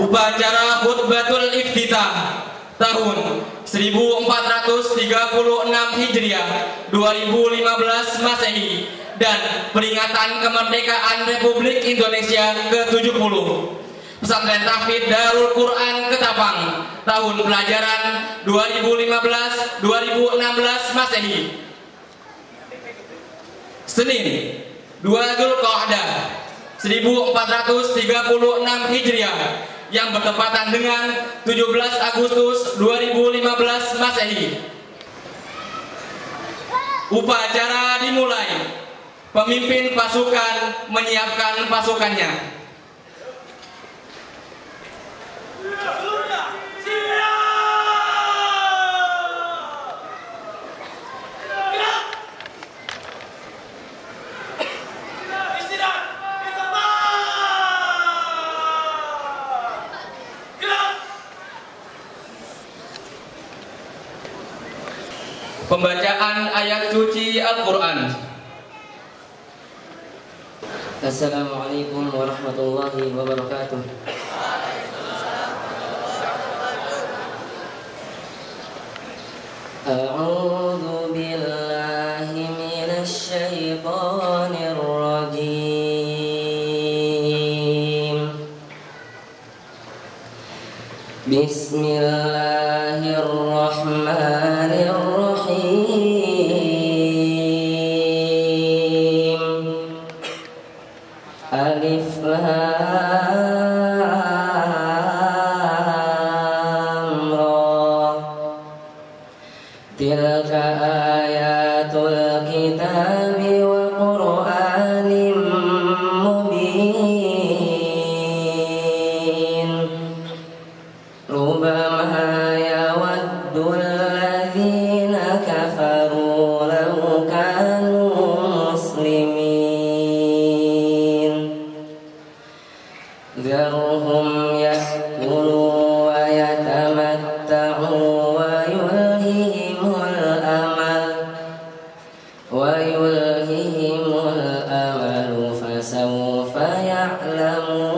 Upacara khutbatul iftitah tahun 1436 Hijriah 2015 Masehi dan peringatan kemerdekaan Republik Indonesia ke-70. Pesantren Tahfidz Darul Quran Ketapang tahun pelajaran 2015-2016 Masehi. Senin 2 Dzulqa'dah 1436 Hijriah yang bertepatan dengan 17 Agustus 2015 Masehi. Upacara dimulai. Pemimpin pasukan menyiapkan pasukannya. Pembacaan ayat suci Al-Quran. Assalamualaikum warahmatullahi wabarakatuh. A'udzu billahi minasy syaithanir rajim. Bismillahirrahmanirrahim. Alif Lam Ra. Tilka ayatul kitabi wa Qur'anim mubin. Rubama yawaddu alladhina kafaru law kanu muslimin. Dharhum ya'kulu wa yatamatta'u wa yulhihimul amalu fasawfa ya'lamun.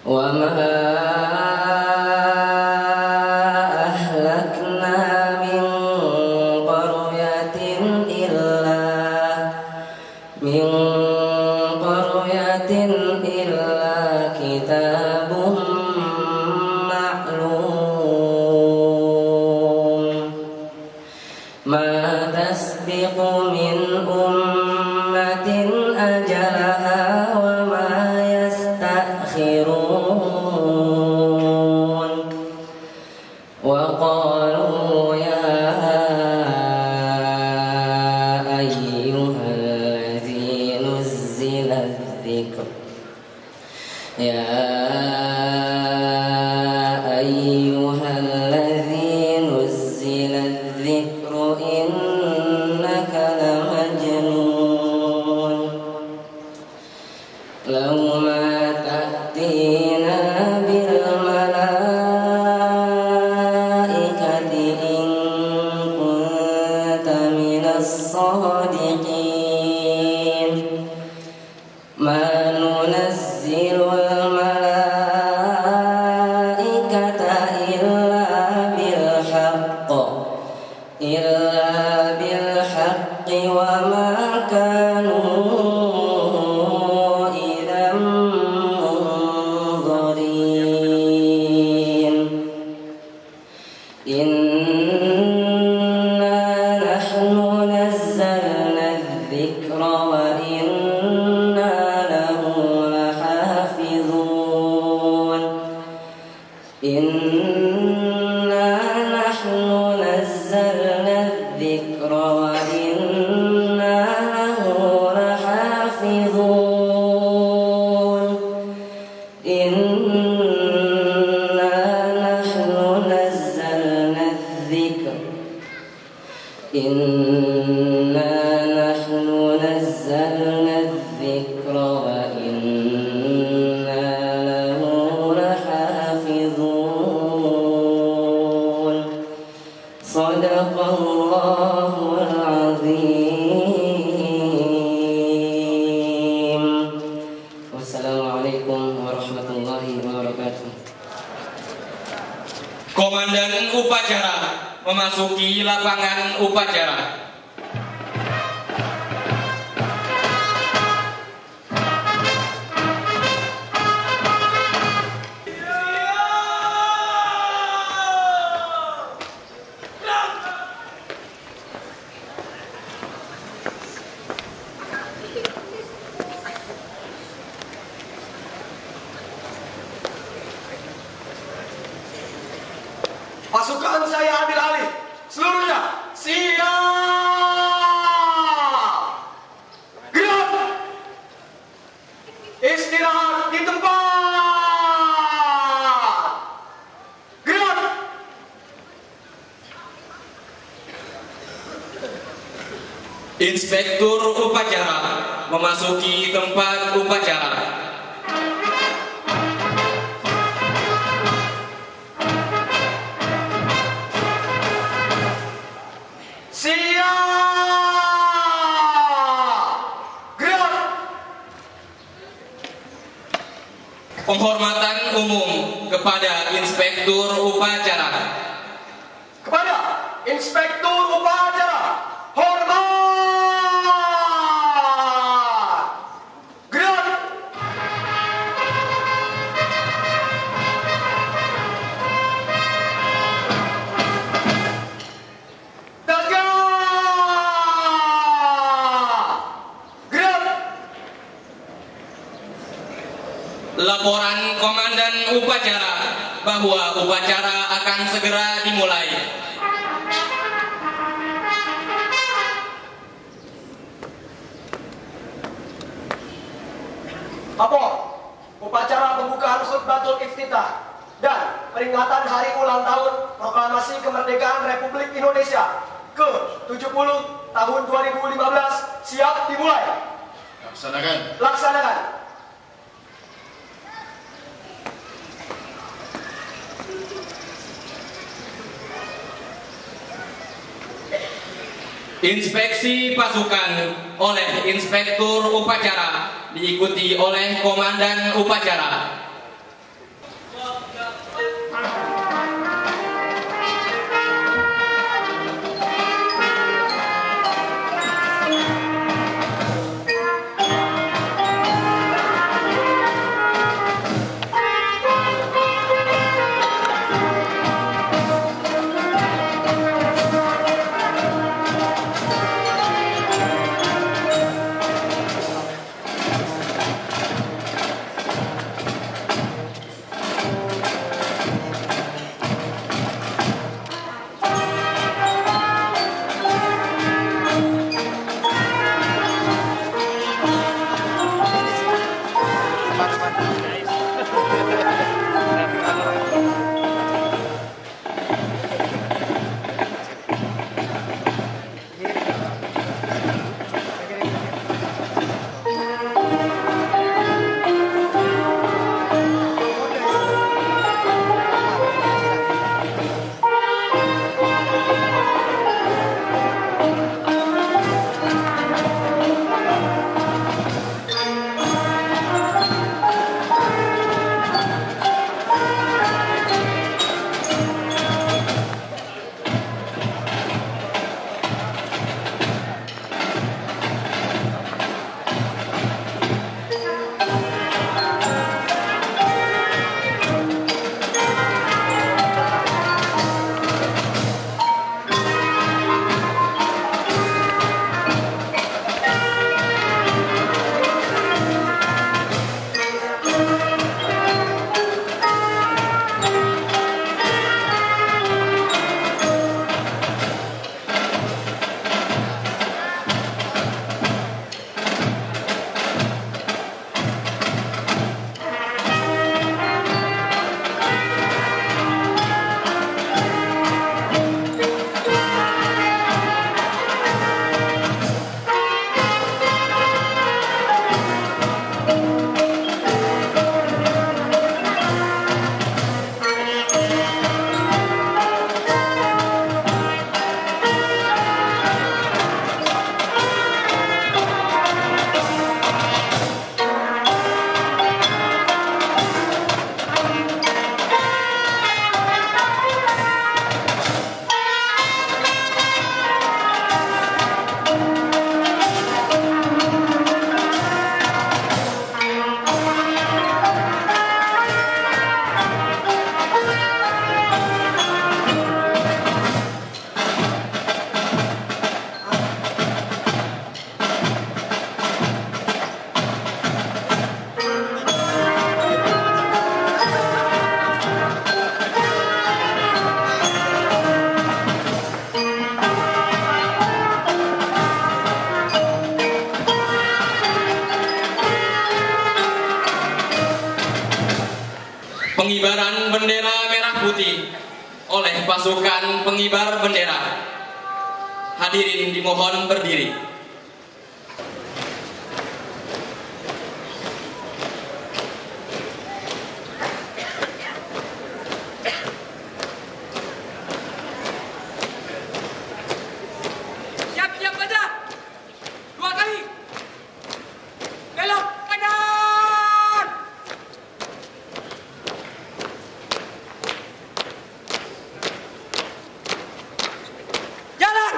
Wa ma ahlakna min qaryatin illa kitabun ma'lum. Ma tasbiqu min ummatin ajalaha wa ma yastakhirun. Wa qalu ya ayyuhallazi nuzzila dzikr innaka lamajnun. Law ma ta'tina bil malaikati in kunta minas sadiqin. Ma nunazzilul malaikata illa bil haqqi wa ma kanu idzan munzirin. Inna nahnu nazzalna adh-dhikra wa inna lahu lahafizun. Inna nahnu nazzalna adh-dhikra wa inna lahu lahafizun. Inna nahnu nazzalna adh-dhikra wa inna lahu lahafizun. Sadaqallahul azim. Komandan upacara memasuki lapangan upacara. Pasukan saya ambil alih. Seluruhnya siap. Gerak. Istirahat di tempat. Gerak. Inspektur upacara memasuki tempat upacara. Penghormatan umum kepada Inspektur Upacara. Kepada Inspektur Upacara, hormat. Gerak. Tegak. Gerak. Laporan Komandan Upacara bahwa upacara akan segera dimulai. Lapor, upacara pembukaan khutbatul iftitah dan peringatan hari ulang tahun Proklamasi Kemerdekaan Republik Indonesia ke-70 tahun 2015 siap dimulai. Laksanakan. Inspeksi pasukan oleh Inspektur Upacara diikuti oleh Komandan Upacara. bendera merah putih oleh pasukan pengibar bendera. Hadirin dimohon berdiri. Siap-siap baca. 2 kali. Belok kanan. Jalan.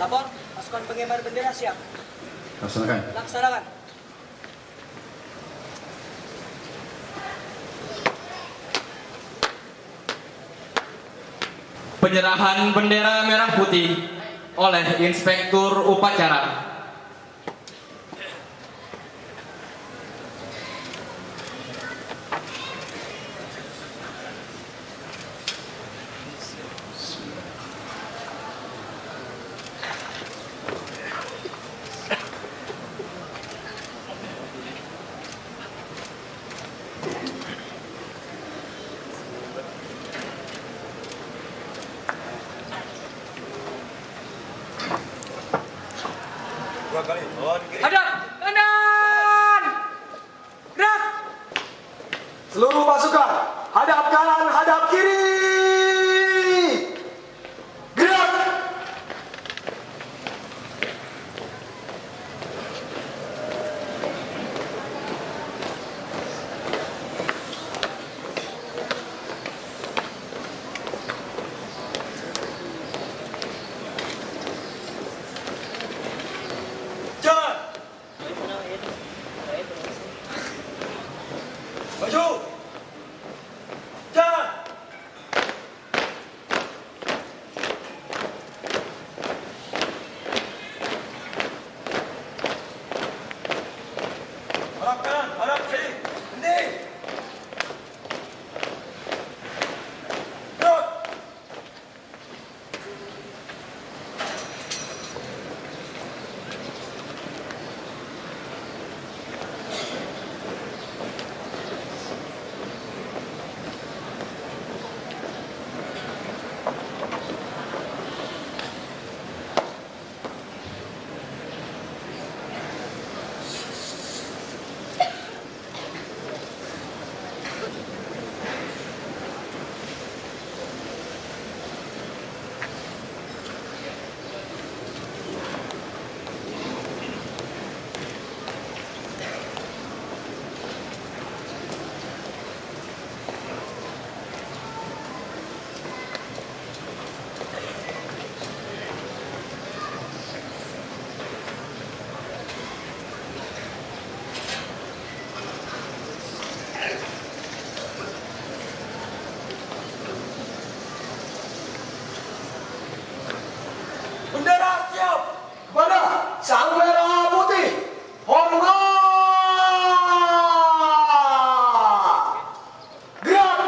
Lapor, pasukan pengibar bendera siap. Laksanakan. Laksanakan. Penyerahan bendera merah putih oleh Inspektur Upacara. Hadap kanan. Gerak. Seluruh pasukan, hadap kanan, hadap kiri. Gerak. Jalan. Maju. Jalan. Hadap kanan, hadap kiri. Berhenti. Gerak. Bendera siap kepada sang merah putih. Hormat. Gerak.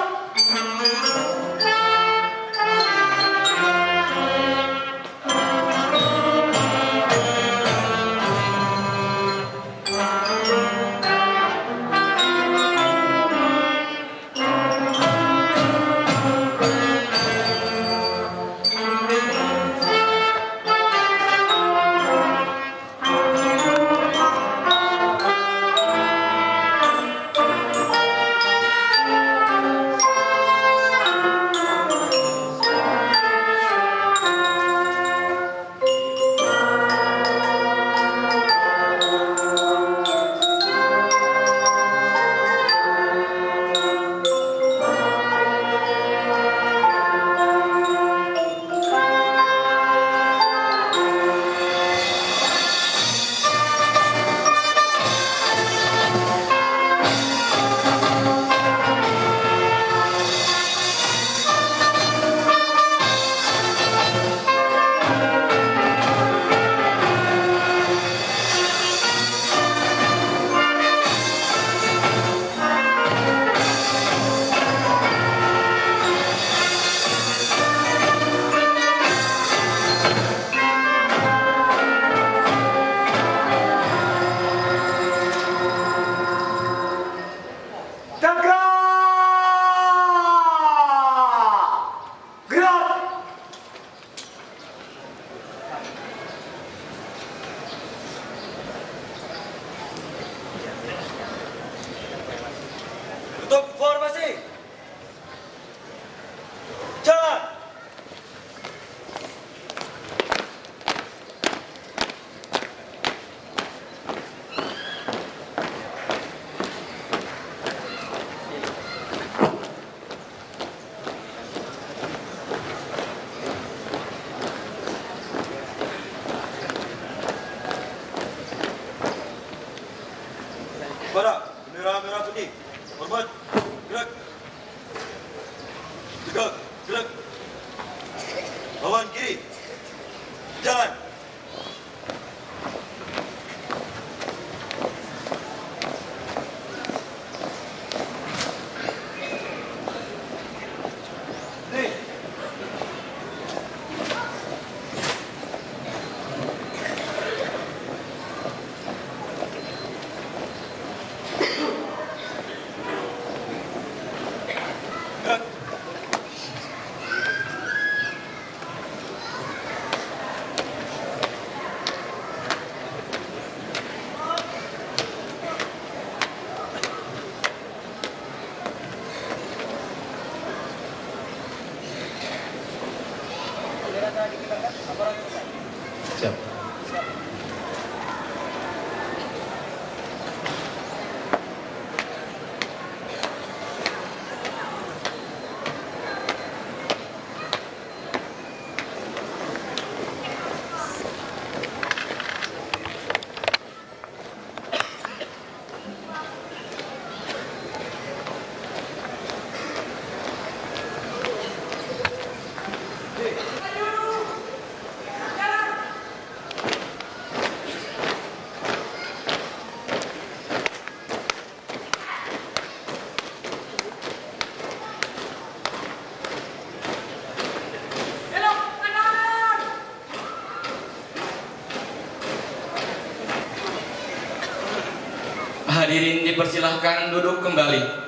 Gerak, gerak. Lawan kiri. Jalan. Siap. Belok kanan. Hadirin dipersilahkan duduk kembali.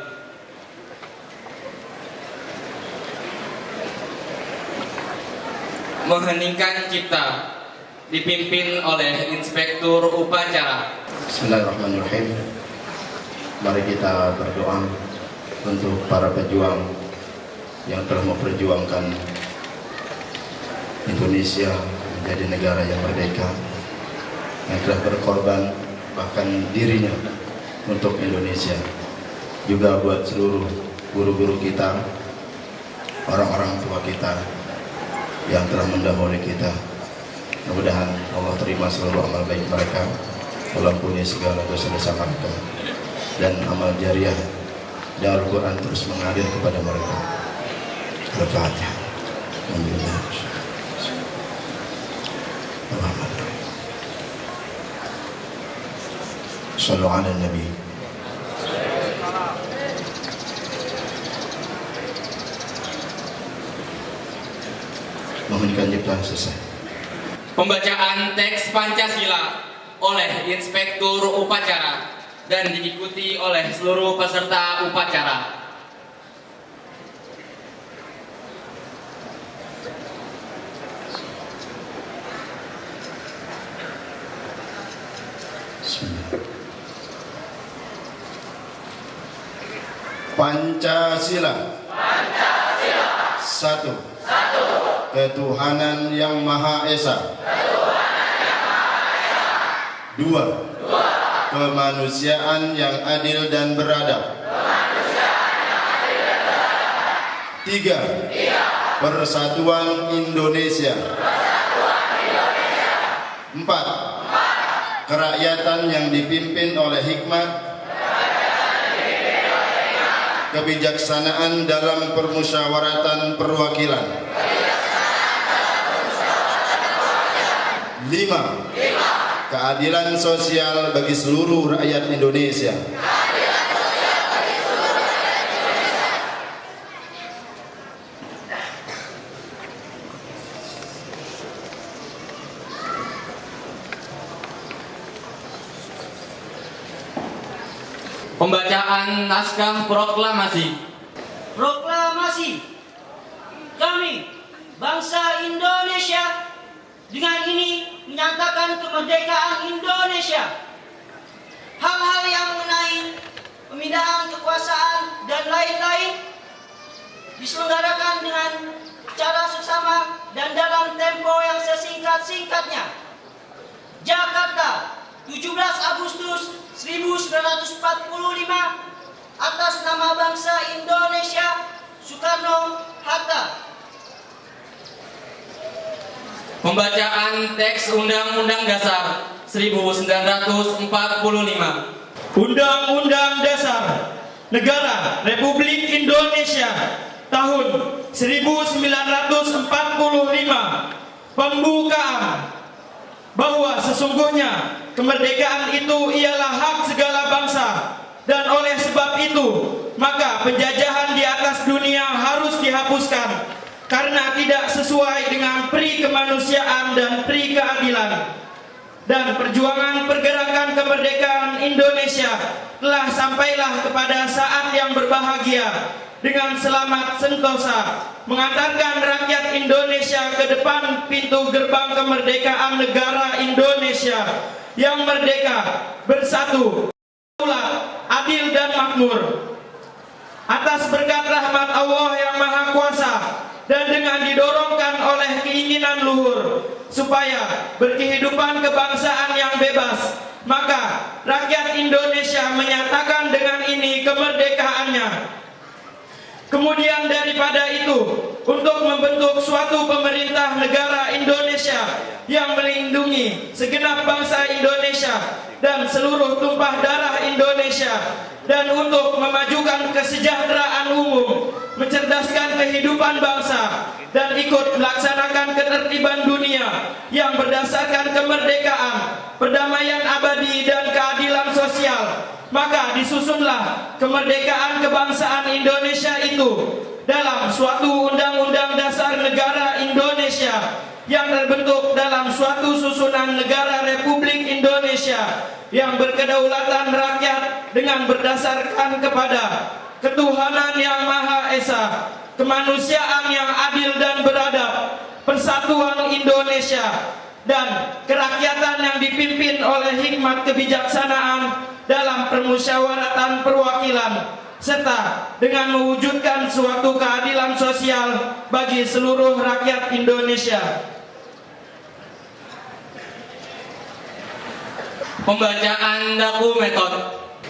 Mengheningkan cipta dipimpin oleh Inspektur Upacara. Bismillahirrahmanirrahim. Mari kita berdoa untuk para pejuang yang telah memperjuangkan Indonesia menjadi negara yang merdeka, yang telah berkorban bahkan dirinya untuk Indonesia. Juga buat seluruh guru-guru kita, orang-orang tua kita yang telah mendahului kita. Mudah-mudahan Allah terima seluruh amal baik mereka, Allah ampuni segala dosa-dosa mereka, dan amal jariah dan Al-Quran terus mengalir kepada mereka. Al-Fatihah. Alhamdulillah. Sallu ala Nabi. Menghentikan cipta selesai. Pembacaan teks Pancasila oleh Inspektur Upacara dan diikuti oleh seluruh peserta upacara. Pancasila. Satu. Ketuhanan yang Maha Esa. Dua. Kemanusiaan yang adil dan beradab. Tiga. Persatuan Indonesia. Empat. Kerakyatan yang dipimpin oleh hikmat, kebijaksanaan dalam permusyawaratan perwakilan. 5. Keadilan sosial bagi seluruh rakyat Indonesia. Pembacaan naskah proklamasi. Proklamasi. Kami, bangsa Indonesia, dengan ini menyatakan kemerdekaan Indonesia. Hal-hal yang mengenai pemindahan kekuasaan dan lain-lain diselenggarakan dengan cara seksama dan dalam tempo yang sesingkat-singkatnya. Jakarta, 17 Agustus 1945, atas nama bangsa Indonesia, Soekarno-Hatta. Pembacaan teks Undang-Undang Dasar 1945. Undang-Undang Dasar Negara Republik Indonesia tahun 1945 pembukaan bahwa sesungguhnya kemerdekaan itu ialah hak segala bangsa, dan oleh sebab itu maka penjajahan di atas dunia harus dihapuskan karena tidak sesuai dengan pri kemanusiaan dan pri keadilan. Dan perjuangan pergerakan kemerdekaan Indonesia telah sampailah kepada saat yang berbahagia dengan selamat sentosa mengantarkan rakyat Indonesia ke depan pintu gerbang kemerdekaan negara Indonesia yang merdeka, bersatu, adil dan makmur. Atas berkat rahmat Allah yang Maha Kuasa dan dengan didorongkan oleh keinginan luhur supaya berkehidupan kebangsaan yang bebas, maka rakyat Indonesia menyatakan dengan ini kemerdekaannya. Kemudian daripada itu, untuk membentuk suatu pemerintah negara Indonesia yang melindungi segenap bangsa Indonesia dan seluruh tumpah darah Indonesia, dan untuk memajukan kesejahteraan umum, mencerdaskan kehidupan bangsa, dan ikut melaksanakan ketertiban dunia yang berdasarkan kemerdekaan, perdamaian abadi, dan keadilan sosial, maka disusunlah kemerdekaan kebangsaan Indonesia itu dalam suatu Undang-Undang Dasar Negara Indonesia yang terbentuk dalam suatu susunan negara Republik Indonesia yang berkedaulatan rakyat dengan berdasarkan kepada ketuhanan yang Maha Esa, kemanusiaan yang adil dan beradab, persatuan Indonesia, dan kerakyatan yang dipimpin oleh hikmat kebijaksanaan dalam permusyawaratan perwakilan, serta dengan mewujudkan suatu keadilan sosial bagi seluruh rakyat Indonesia. Pembacaan Daku Metode.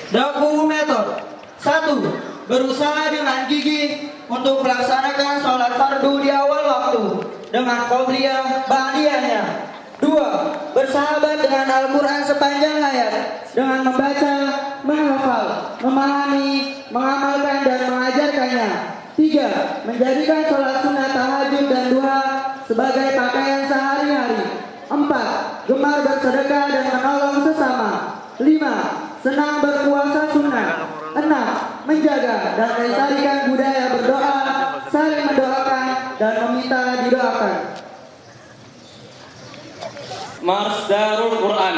Daku Metode 1. Berusaha dengan gigih untuk melaksanakan sholat fardu di awal waktu dengan qobliyah ba'diyahnya. 2. Bersahabat dengan Al-Quran sepanjang hayat dengan membaca, menghafal, memahami, mengamalkan dan mengajarkannya. 3. Menjadikan sholat sunnah tahajud dan duha sebagai pakaian sehari-hari. 4. Gemar bersedekah dan menolong sesama. 5. Senang berpuasa sunnah. 6. Menjaga dan melestarikan budaya berdoa, saling mendoakan dan meminta didoakan. Mars Darul Quran.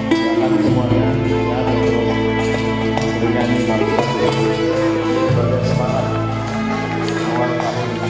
Jangan semuanya ya, terus bernyanyi Mars sebagai semangat awal tahun ini.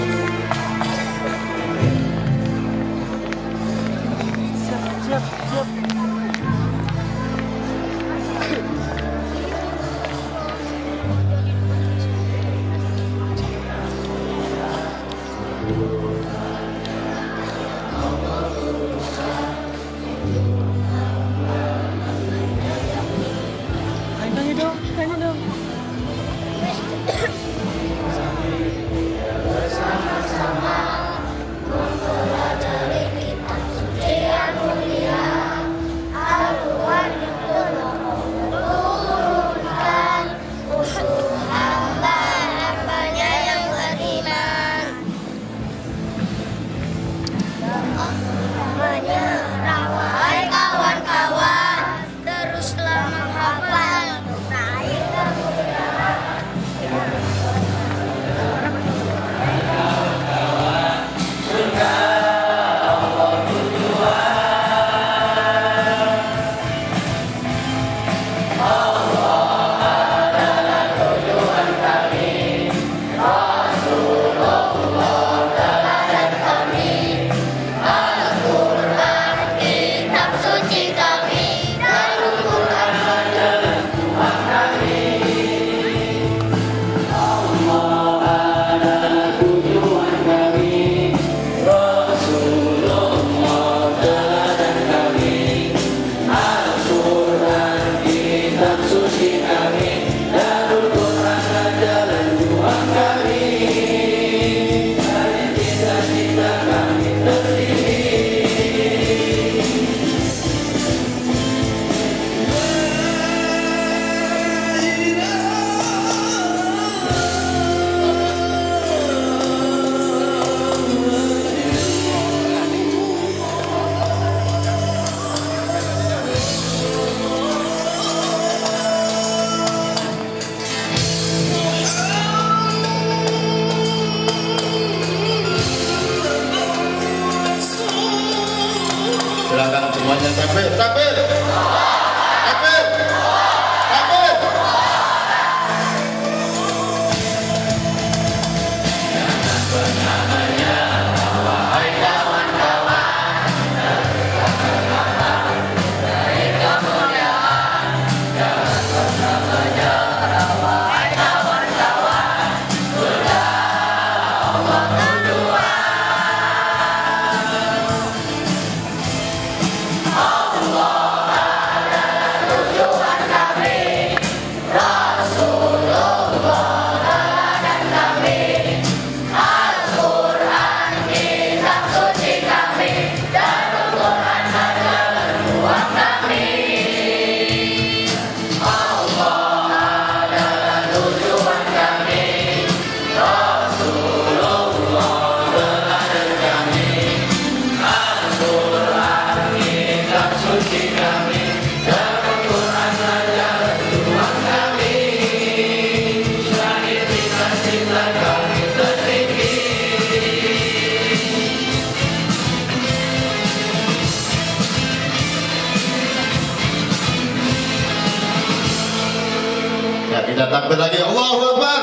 Ya, kita takbir lagi. Allahu Akbar.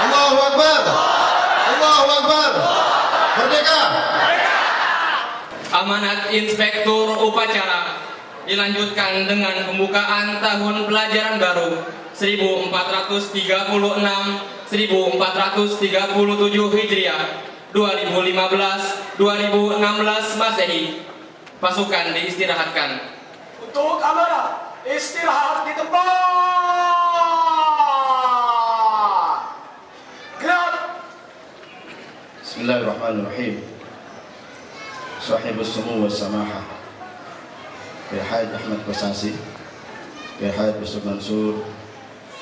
Allahu Akbar. Allahu Akbar. Merdeka. Amanat Inspektur Upacara dilanjutkan dengan pembukaan tahun pelajaran baru 1436-1437 Hijriah 2015-2016 Masehi. Pasukan diistirahatkan. Untuk amanah, istirahat di tempat. Gerak. Bismillahirrahmanirrahim. Sahibus sumu was samahah, Kiai Haid Ahmad Kosasi, Kiai Haid Yusuf Mansur,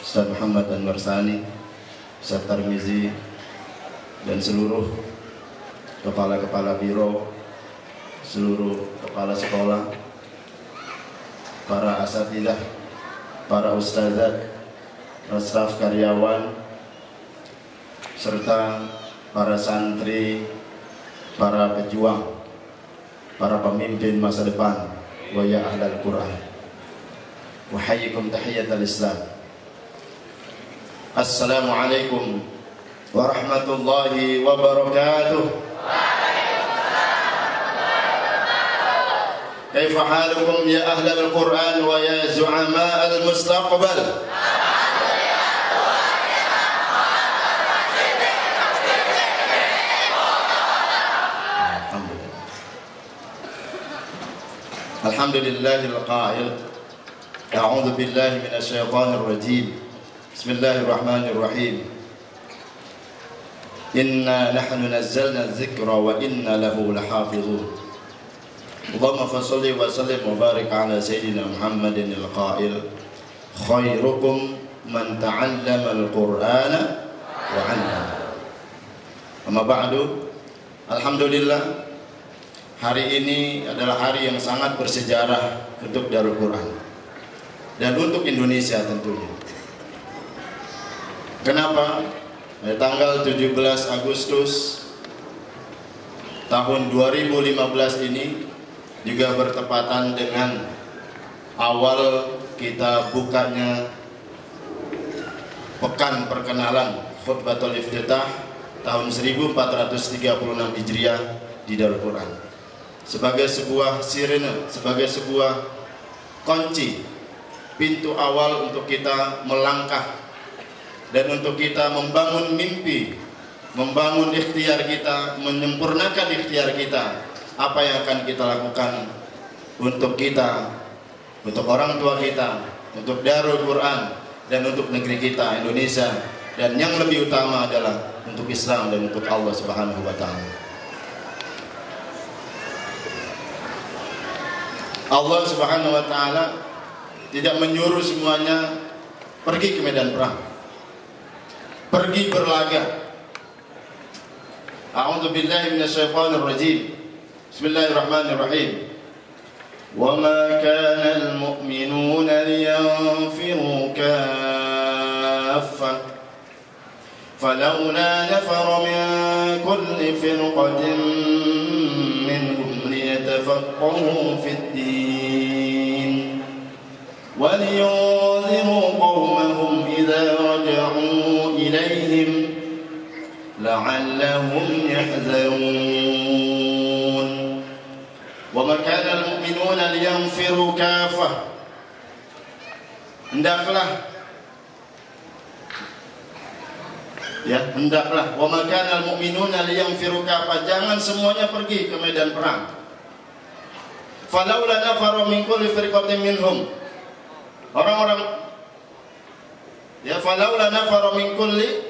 Ustaz Muhammad Anwar Sani, Ustaz Tarmizi, dan seluruh kepala-kepala biro, seluruh kepala sekolah, para asatidzah, para ustazat, staf karyawan, serta para santri, para pejuang, para pemimpin masa depan, wa ya ahlal Quran. Wa hayyikum tahiyatal Islam. Assalamualaikum warahmatullahi wabarakatuh. Kaifa halukum ya ahlal Quran wa ya zu'ama al-mustaqbal. Alhamdulillahil qa'il. A'udzu billahi minasy syaithanir rajim. Bismillahirrahmanirrahim. Inna nahnu nazzalna adh-dhikra wa inna lahu lahafizun. Allahumma shalli wa sallim wa barik ala sayyidina Muhammadin al-qa'il. Khairukum man ta'allama al-Qur'ana wa 'allama. Amma ba'du. Alhamdulillah, hari ini adalah hari yang sangat bersejarah untuk Darul Quran dan untuk Indonesia tentunya. Kenapa? Pada tanggal 17 Agustus tahun 2015 ini juga bertepatan dengan awal kita bukanya pekan perkenalan khutbatul iftitah tahun 1436 Hijriah di Darul Quran. Sebagai sebuah sirene, sebagai sebuah kunci, pintu awal untuk kita melangkah dan untuk kita membangun mimpi, membangun ikhtiar kita, menyempurnakan ikhtiar kita. Apa yang akan kita lakukan untuk kita, untuk orang tua kita, untuk Darul Quran, dan untuk negeri kita Indonesia, dan yang lebih utama adalah untuk Islam dan untuk Allah Subhanahu wa Ta'ala. Allah Subhanahu wa Ta'ala tidak menyuruh semuanya pergi ke medan perang, pergi berlaga. A'udzu billahi minasyaitonir rajim. Bismillahirrahmanirrahim. Wa ma kana al-mu'minuna liyanfiru kaffah falawla nafara min kulli firqatin minhum liyatafaqahu fid din wa liyunziru qawmahum idza raja'u ilayhim la'allahum yahzarun. Wa ma kana al-mu'minuna liyanfiru kaffah, hendaklah wa ma kana al-mu'minuna liyanfiru kaffah, jangan semuanya pergi ke medan perang. Falaula nafara min kulli firqatin minhum, falaula nafara min kulli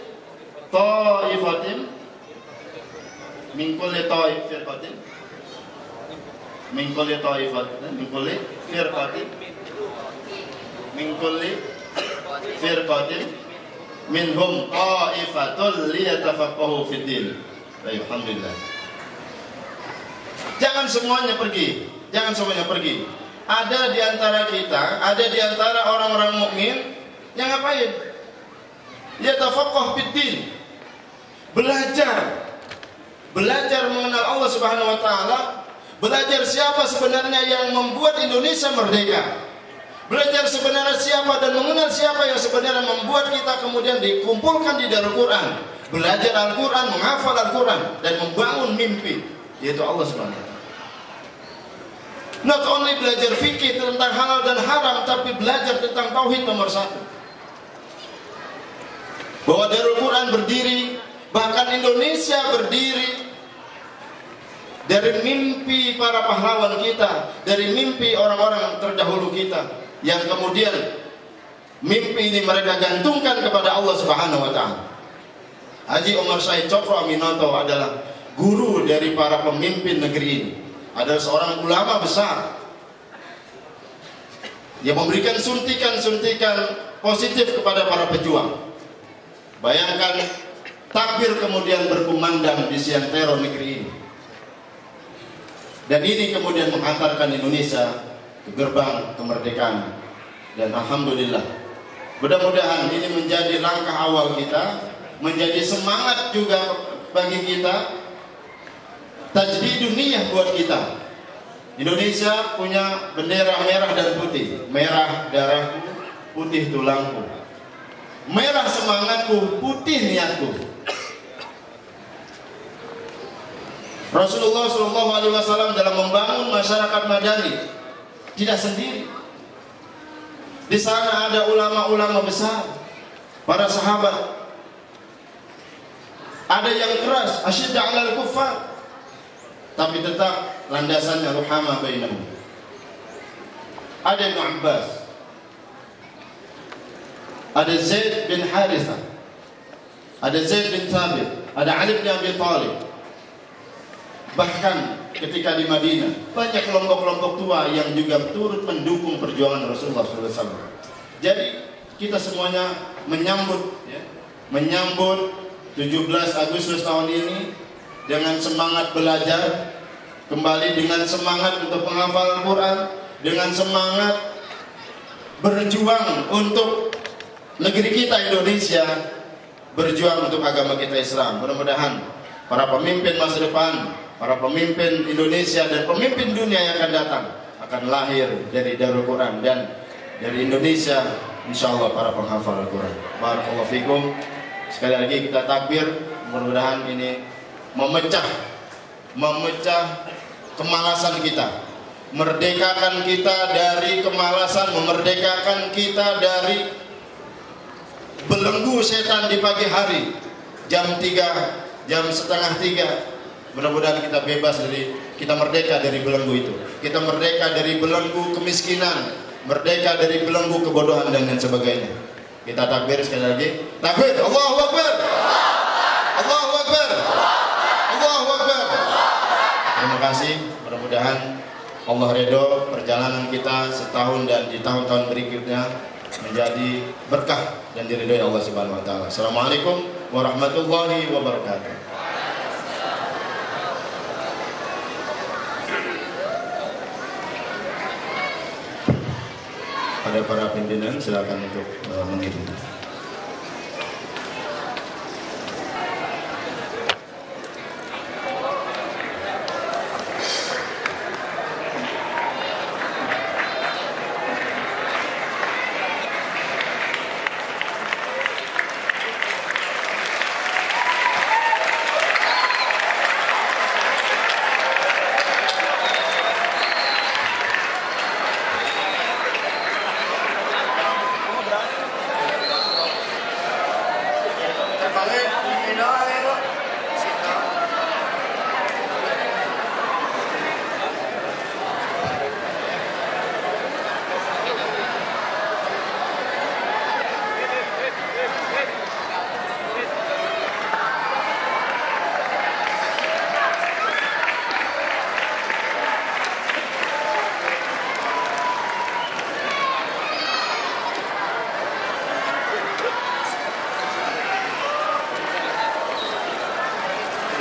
ta'ifatin min kulli ta'ifatin min kulli ta'ifatin min kulli firqatin min kulli firqatin minhum ta'ifatul liyatafaqahu fid din. Alhamdulillah. Jangan semuanya pergi, jangan semuanya pergi. Ada di antara kita, ada di antara orang-orang mukmin yang ngapain? Yatafaqah fid din. Belajar mengenal Allah Subhanahu wa Ta'ala, belajar siapa sebenarnya yang membuat Indonesia merdeka, belajar sebenarnya siapa dan mengenal siapa yang sebenarnya membuat kita kemudian dikumpulkan di Darul Quran, belajar Al-Quran, menghafal Al-Quran, dan membangun mimpi, yaitu Allah SWT. Not only belajar fikih tentang halal dan haram, tapi belajar tentang tauhid nomor 1. Bahwa Darul Quran berdiri, bahkan Indonesia berdiri dari mimpi para pahlawan kita, dari mimpi orang-orang terdahulu kita, yang kemudian mimpi ini mereka gantungkan kepada Allah Subhanahu wa Ta'ala. Haji Omar Syahid Cokro Aminoto adalah guru dari para pemimpin negeri ini, adalah seorang ulama besar yang memberikan suntikan-suntikan positif kepada para pejuang. Bayangkan takbir kemudian berkumandang di siang teror negeri ini, dan ini kemudian menghantarkan Indonesia ke gerbang kemerdekaan. Dan alhamdulillah, mudah-mudahan ini menjadi langkah awal kita, menjadi semangat juga bagi kita, tajdid dunia buat kita. Indonesia punya bendera merah dan putih. Merah darahku, putih tulangku. Merah semangatku, putih niatku. Rasulullah SAW dalam membangun masyarakat Madani tidak sendiri. Di sana ada ulama-ulama besar, para sahabat. Ada yang keras, asyidda 'alal kuffar, tapi tetap landasannya ruhama bainahum. Ada Ibnu Abbas, ada Zaid bin Harithah, ada Zaid bin Thabit, ada Ali bin Abi Thalib. Bahkan ketika di Madinah banyak kelompok-kelompok tua yang juga turut mendukung perjuangan Rasulullah SAW. Jadi kita semuanya menyambut 17 Agustus tahun ini dengan semangat belajar kembali, dengan semangat untuk menghafal Al-Quran, dengan semangat berjuang untuk negeri kita Indonesia, berjuang untuk agama kita Islam. Mudah-mudahan para pemimpin masa depan, para pemimpin Indonesia dan pemimpin dunia yang akan datang akan lahir dari Darul Quran dan dari Indonesia, insyaallah para penghafal Al-Quran. Barakallahu fikum. Sekali lagi kita takbir, mudah-mudahan ini memecah kemalasan kita, merdekakan kita dari kemalasan, memerdekakan kita dari belenggu setan di pagi hari jam 3, jam setengah 3. Mudah-mudahan kita bebas dari, kita merdeka dari belenggu itu. Kita merdeka dari belenggu kemiskinan, merdeka dari belenggu kebodohan dan lain sebagainya. Kita takbir sekali lagi. Takbir, Allahu Akbar. Allahu Akbar. Allahu Akbar. Terima kasih. Mudah-mudahan Allah ridho perjalanan kita setahun dan di tahun-tahun berikutnya menjadi berkah dan diridhoi Allah Subhanahu wa taala. Assalamualaikum warahmatullahi wabarakatuh. Pada para pimpinan silakan untuk mengirim.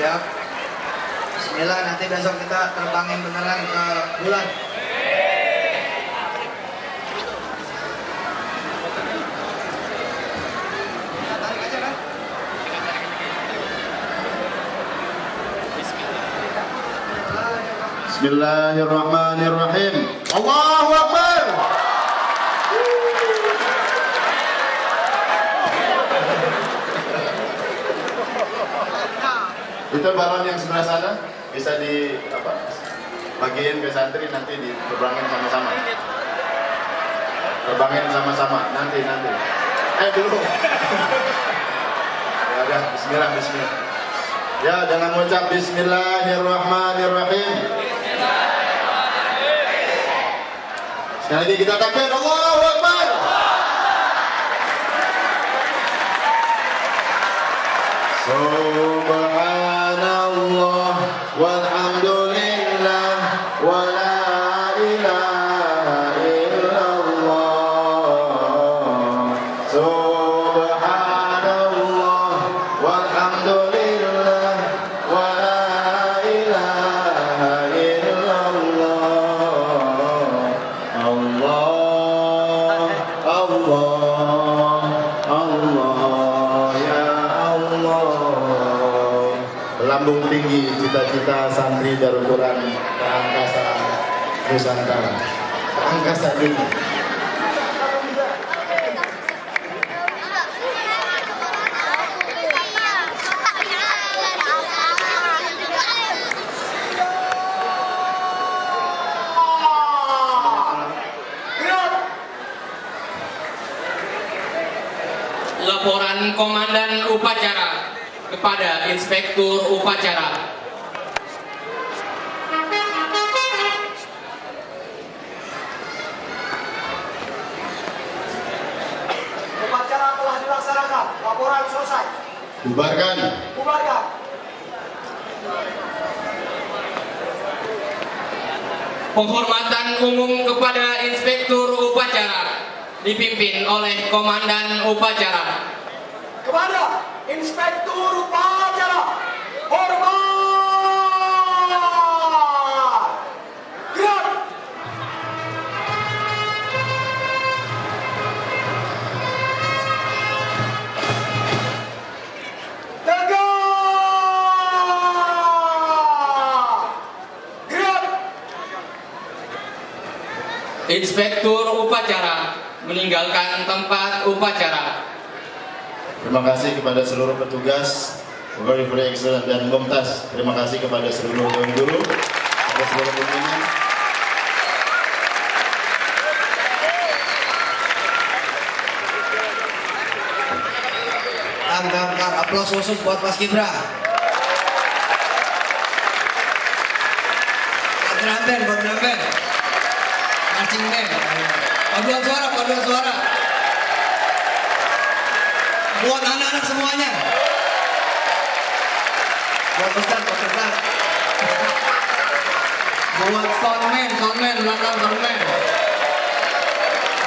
Ya. Bismillah, nanti besok kita terbangin beneran ke bulan. Bismillahirrahmanirrahim. Allahu Akbar. Itu balon yang sebelah sana bisa di bagiin ke santri, nanti diterbangin sama-sama. Terbangin sama-sama nanti. Dulu. Ya udah, bismillah. Ya, jangan mengucap bismillahirrahmanirrahim. Sekali lagi kita takbir, Allahu Akbar. Subhanallah walhamdulillah wa la ilaha illallah. Subhanallah walhamdulillah wa la ilaha illallah. Allah ya Allah. Lambung tinggi cita-cita santri Darul Quran ke angkasa Nusantara, ke angkasa dunia. Laporan Komandan Upacara kepada Inspektur Upacara. Upacara telah dilaksanakan. Laporan selesai. Bubarkan. Penghormatan umum kepada Inspektur Upacara dipimpin oleh Komandan Upacara. Kepada Inspektur Upacara, hormat. Gerak. Tegak. Gerak. Inspektur Upacara meninggalkan tempat upacara. Terima kasih kepada seluruh petugas, very excellent dan mumtaz. Terima kasih kepada seluruh guru, kepada seluruh pimpinan. Angkat aplaus khusus buat Mas Kibra. Buat drum band, marching band, paduan suara. Buat anak-anak semuanya. Buat Ustaz. Buat soundman, belakang soundman.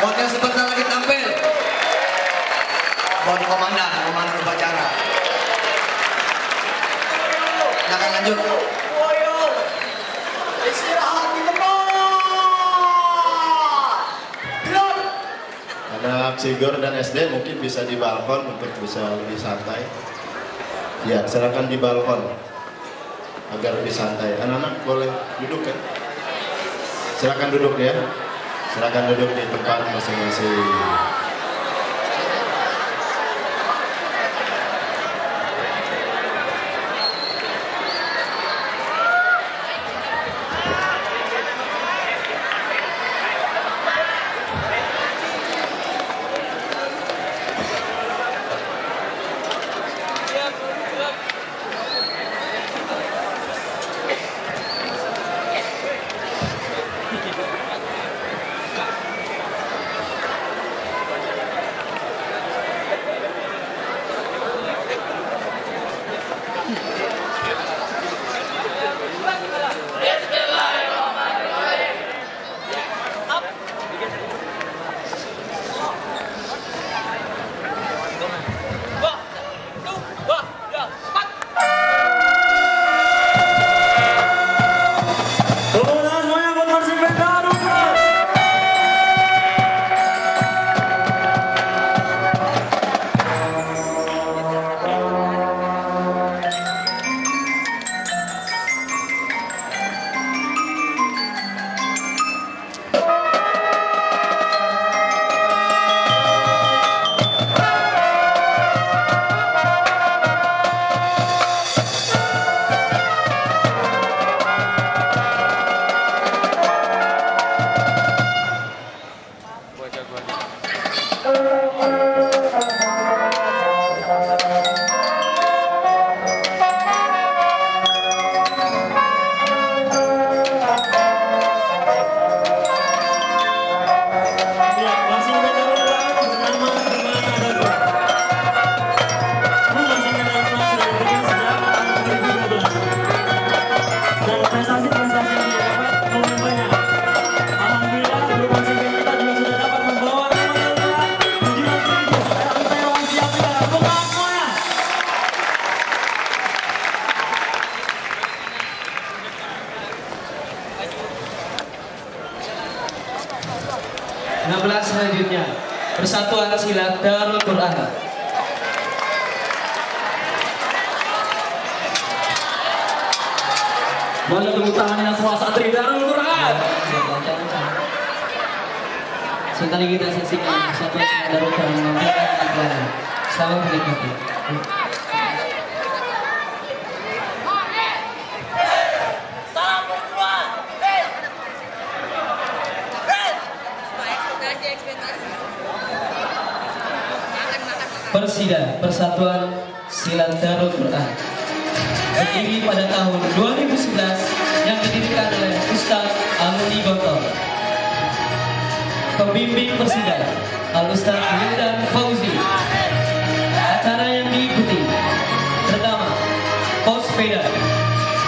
Buat yang sebentar lagi tampil. Buat komandan upacara. Silakan lanjut. Istirahat di tempat. Gerak. Ada Sigor dan SD mungkin bisa di balkon untuk bisa lebih santai. Ya, silakan di balkon agar lebih santai. Anak-anak boleh duduk kan? Silakan duduk ya. Silakan duduk di tempat masing-masing. Quran. Boleh tepuk tangan yang semua santri Darul Quran. Sebentar lagi kita saksikan satu Darul Quran memberikan iklan. Selamat menikmati. Persida Persatuan Silat Darul Quran berdiri pada tahun 2011 yang didirikan oleh Ustaz Aluni Gontor. Pembimbing Persida Al-Ustaz Wildan Fauzi. Acara yang diikuti pertama pos sepeda,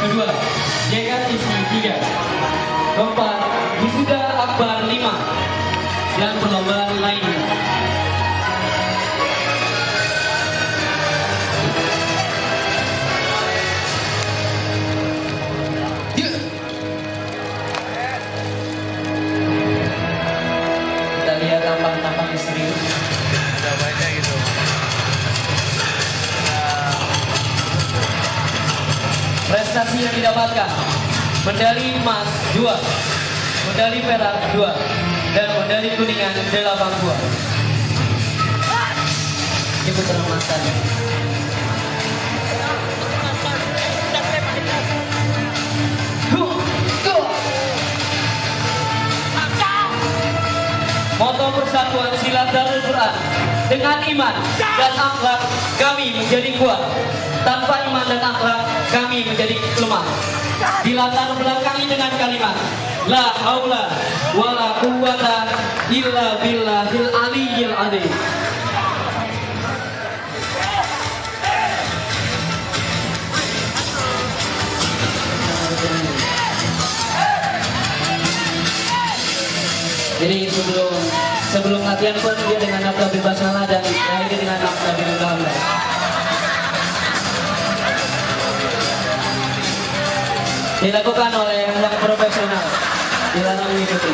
kedua JKTC 3, keempat wisuda akbar 5 dan perlombaan lainnya. Kita lihat tampang-tampang serius. Prestasi yang didapatkan: medali emas 2, medali perak 2, dan medali kuningan 8 buah. Ibu keselamatan. Moto Persatuan Silat Darul Quran: dengan iman dan akhlak kami menjadi kuat, tanpa iman dan akhlak kami menjadi lemah. Dilatar belakangi dengan kalimat la haula wala quwata illa billahil aliyyil azim. Jadi sebelum latihan pun dia dengan nafkah basmalah dan akhirnya dengan nafkah bilhamd. Dilakukan oleh yang profesional, dilarang mengikuti.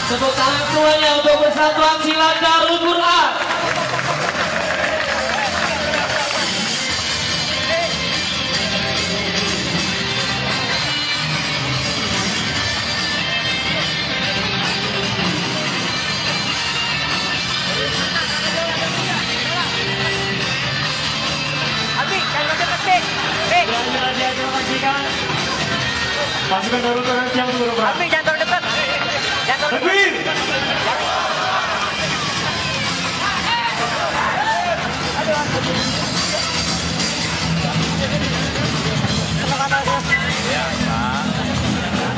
Tepuk tangan semuanya untuk Persatuan Silat Darul Quran. Pasukan Darul Quran siap untuk berperang. Abi jangan terlalu dekat. Jangan terlalu Takbir!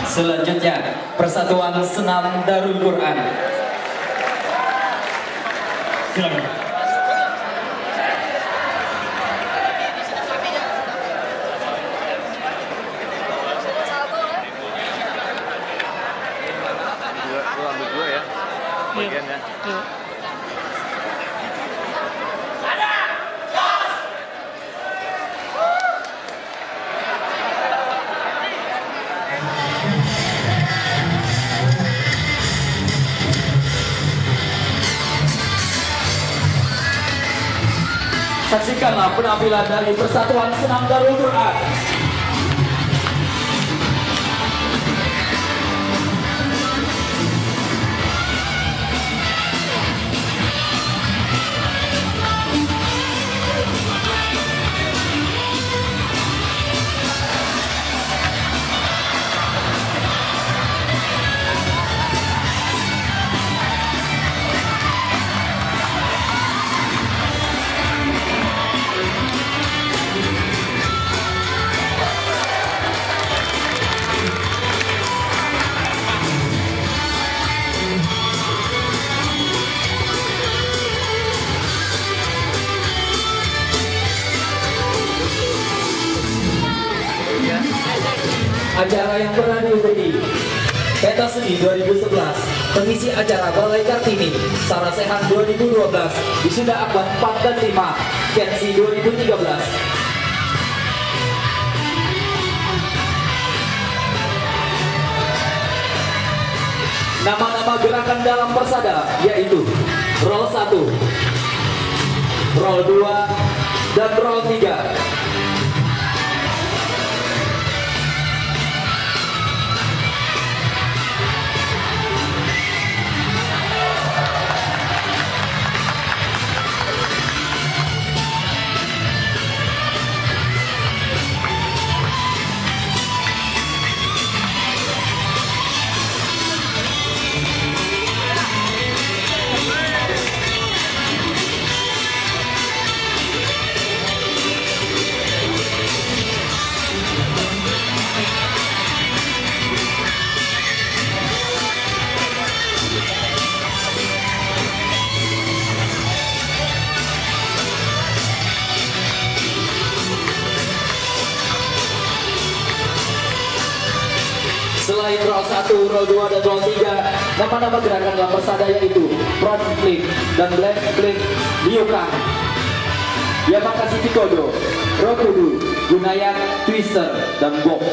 Selanjutnya Persatuan Senam Darul Quran. Silakan. Saksikanlah penampilan dari Persatuan Senam Darul Quran. Acara yang pernah diikuti Peta Seni 2011, pengisi acara Balai Kartini, Sarasehan 2012, Wisuda Akbar 4 dan 5, Kensi 2013. Nama-nama gerakan dalam persada yaitu roll 1, roll 2, dan roll 3. Selain roll 1, roll 2, dan roll 3, nama-nama gerakan dalam persada yaitu front flip dan black flip liukan, Yamakasi Pikodo, Rokudu, Gunayan, Twister, dan Bok.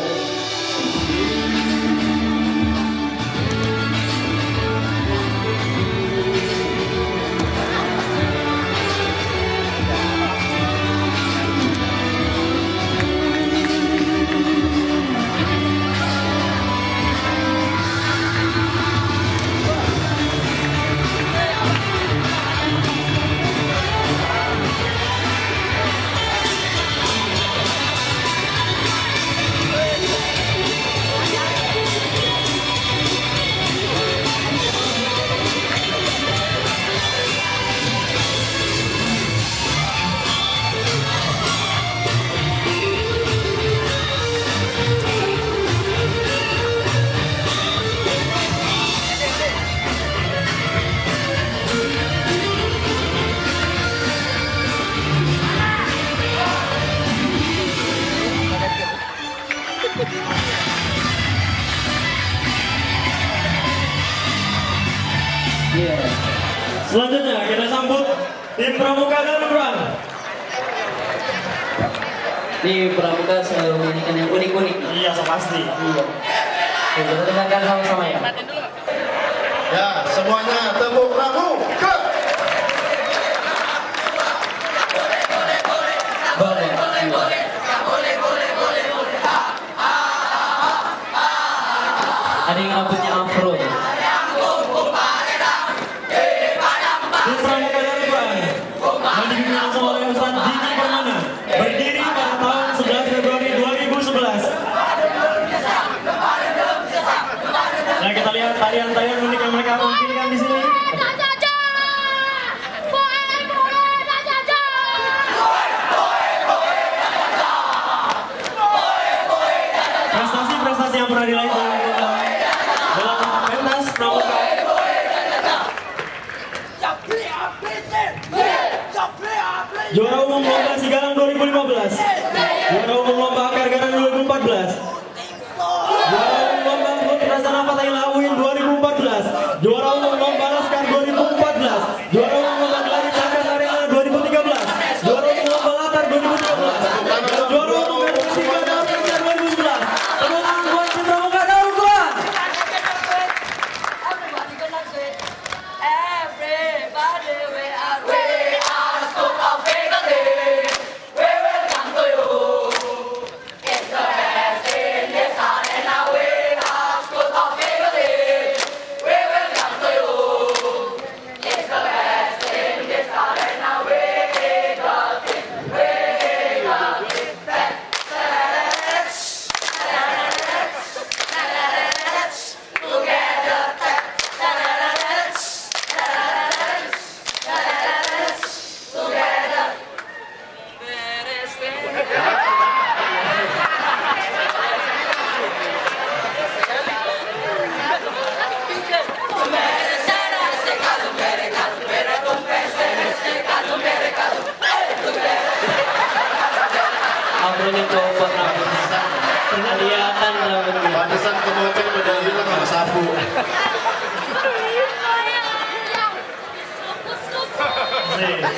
Selanjutnya kita sambut tim Pramuka Darurat. Di Pramuka selalu menyanyikan yang unik-unik. Iya, pasti. Iya. Kita dengarkan sama-sama ya. Ya, semuanya tepuk Pramuka. Boleh. Ada yang rambutnya afro. Tim Pramuka Darurat yang dipimpin langsung oleh Ustaz Diki Permana, berdiri pada tahun 11 Februari 2011. Nah, kita lihat tarian-tarian unik yang mereka tampilkan di sini. Prestasi-prestasi yang pernah diraih dalam pentas Pramuka. Juara umum lomba Sigalang 2015, juara umum lomba Akar Garan 2014, juara umum lomba Putrasana Patai Lawin 2014, juara umum lomba Laskar 2014, juara umum lomba Gelari Cakas Arena 2013, juara umum lomba Latar 2013, juara umum Tiga Daun Kejar 2011. Tepuk tangan buat tim Pramuka Darurat. Afronya copot rambutnya. Kelihatan rambutnya. Pantesan kemoceng udah hilang sama sapu. Iya,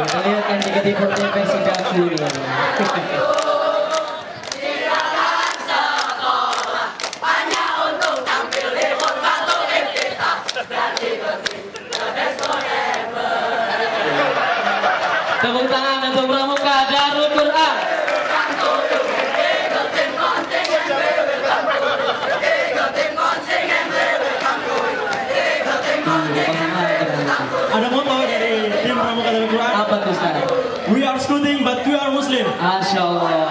kita lihat kan jika di versi daku ya. Tepuk tangan untuk pramuka Darul Quran. Ada moto dari tim pramuka Darul Quran. Apa tuh Ustaz? We are scouting but we are Muslim. Masya Allah.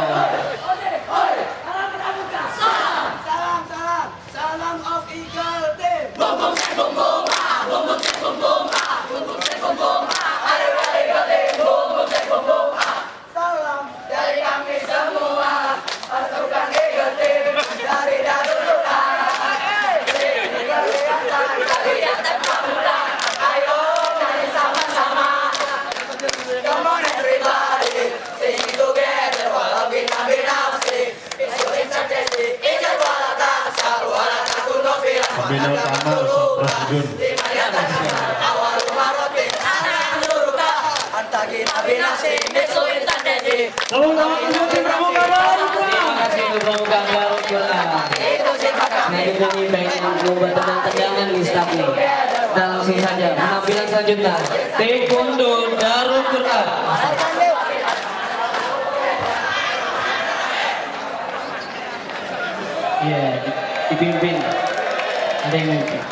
Bina utama Ustaz Jun. Terima kasih untuk pramuka Darul Quran. Nah kita nih pengen membuat tendangan nih staff nih. Nah langsung saja penampilan selanjutnya Taekwondo Darul Quran. Iya, dipimpin. Ada yang memimpin.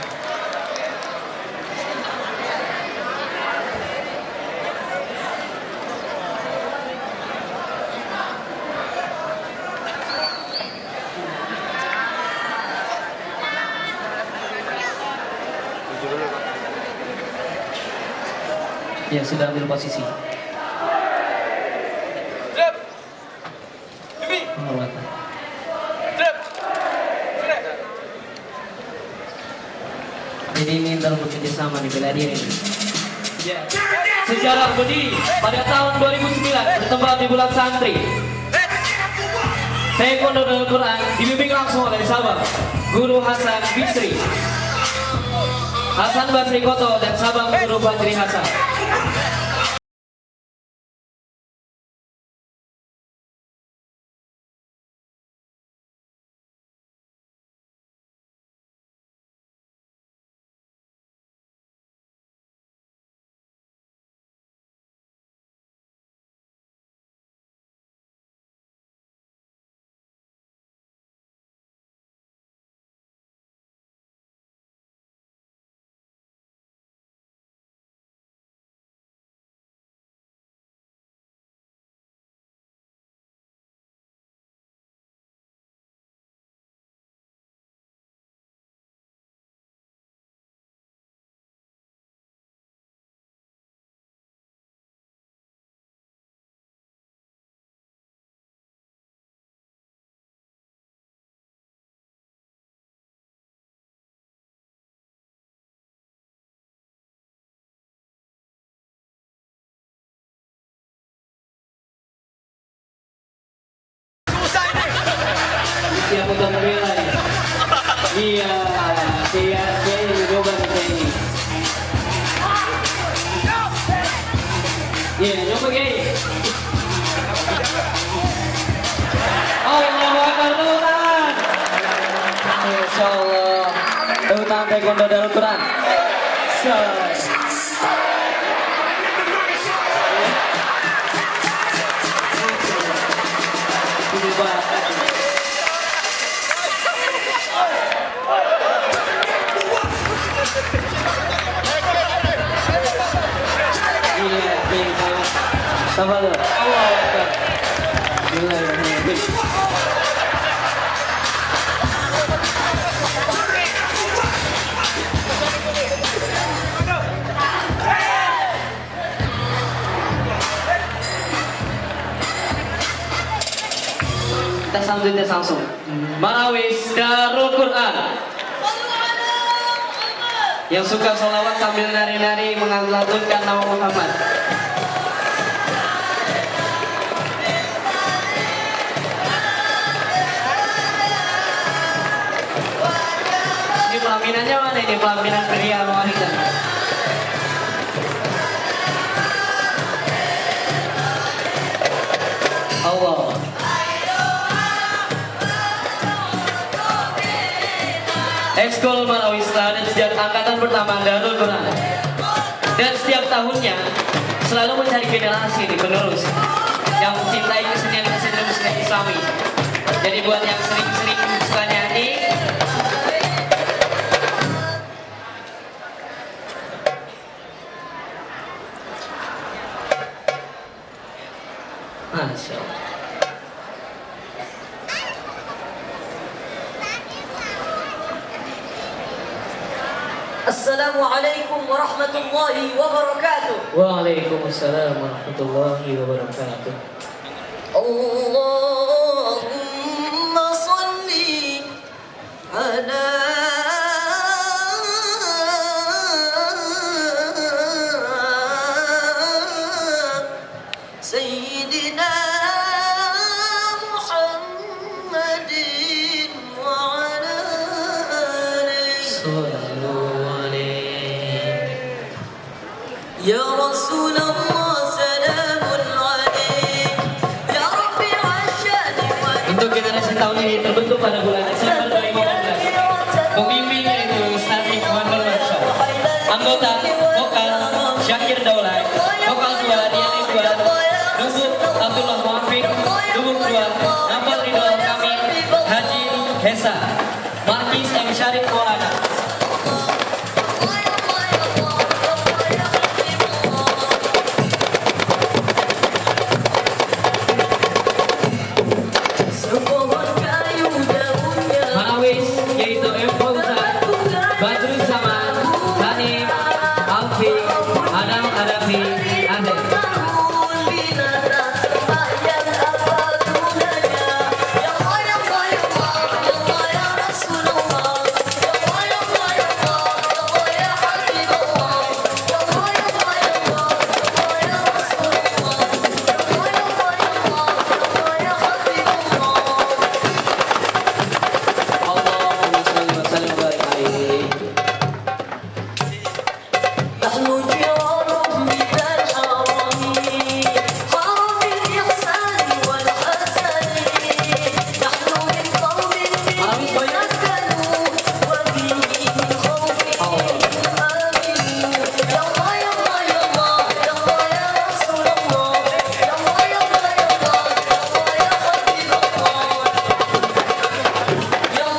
Ya, sudah ambil posisi. Penghormatan. Jadi ini ntar bekerja sama di bela diri. Sejarah berdiri pada tahun 2009 bertempat di bulan santri. Taekwondo Darul Quran dibimbing langsung oleh Sabang Guru Hasan Bisri, Hasan Basri Koto dan Sabang Guru Fajri Hasan. Siap untuk membela ya. Iya, siap ini coba kita ini. Iya, coba gini. Allahu Akbar, tepuk tangan. Insya Allah, tepuk tangan Taekwondo Darul Quran. Ini Pak. Tafadhol. Allahu Akbar. Bismillahirrahmanirrahim. Kita sambut langsung. Marawis Darul Quran. Yang suka sholawat sambil nari-nari mengagunkan nama Muhammad. Ini pelaminannya mana ini? Pelaminan pria atau wanita? Allah. Ekskul Marawis dan sejak angkatan pertama Darul Quran. Dan setiap tahunnya selalu mencari generasi ini penerus yang mencintai kesenian Islami. Jadi buat yang sering-sering suka nyanyi, Masya Allah. Assalamualaikum warahmatullahi wabarakatuh. Waalaikumsalam warahmatullahi wabarakatuh. Allahumma salli ala Sayyidina Muhammadin wa ala Ya Rasulullah salamun alaik Ya Rabbi asyadi wa Untuk generasi tahun ini terbentuk pada bulan Desember 2015. Pemimpinnya itu Ustaz Ikhwan Bermansyah. Anggota vokal Syakir Daulay, vokal 2 Dian Iqbal, dubuk Abdullah Muafiq, dubuk 2 Nafal Ridwan Kamil, Haji Hesa, Markis M. Syarif Maulana. Marawis yaitu M. Fauzan, Badrul Zaman, Hanif, Alfi, Adam Adafi, Adem. Allahumma shalli wa sallim wa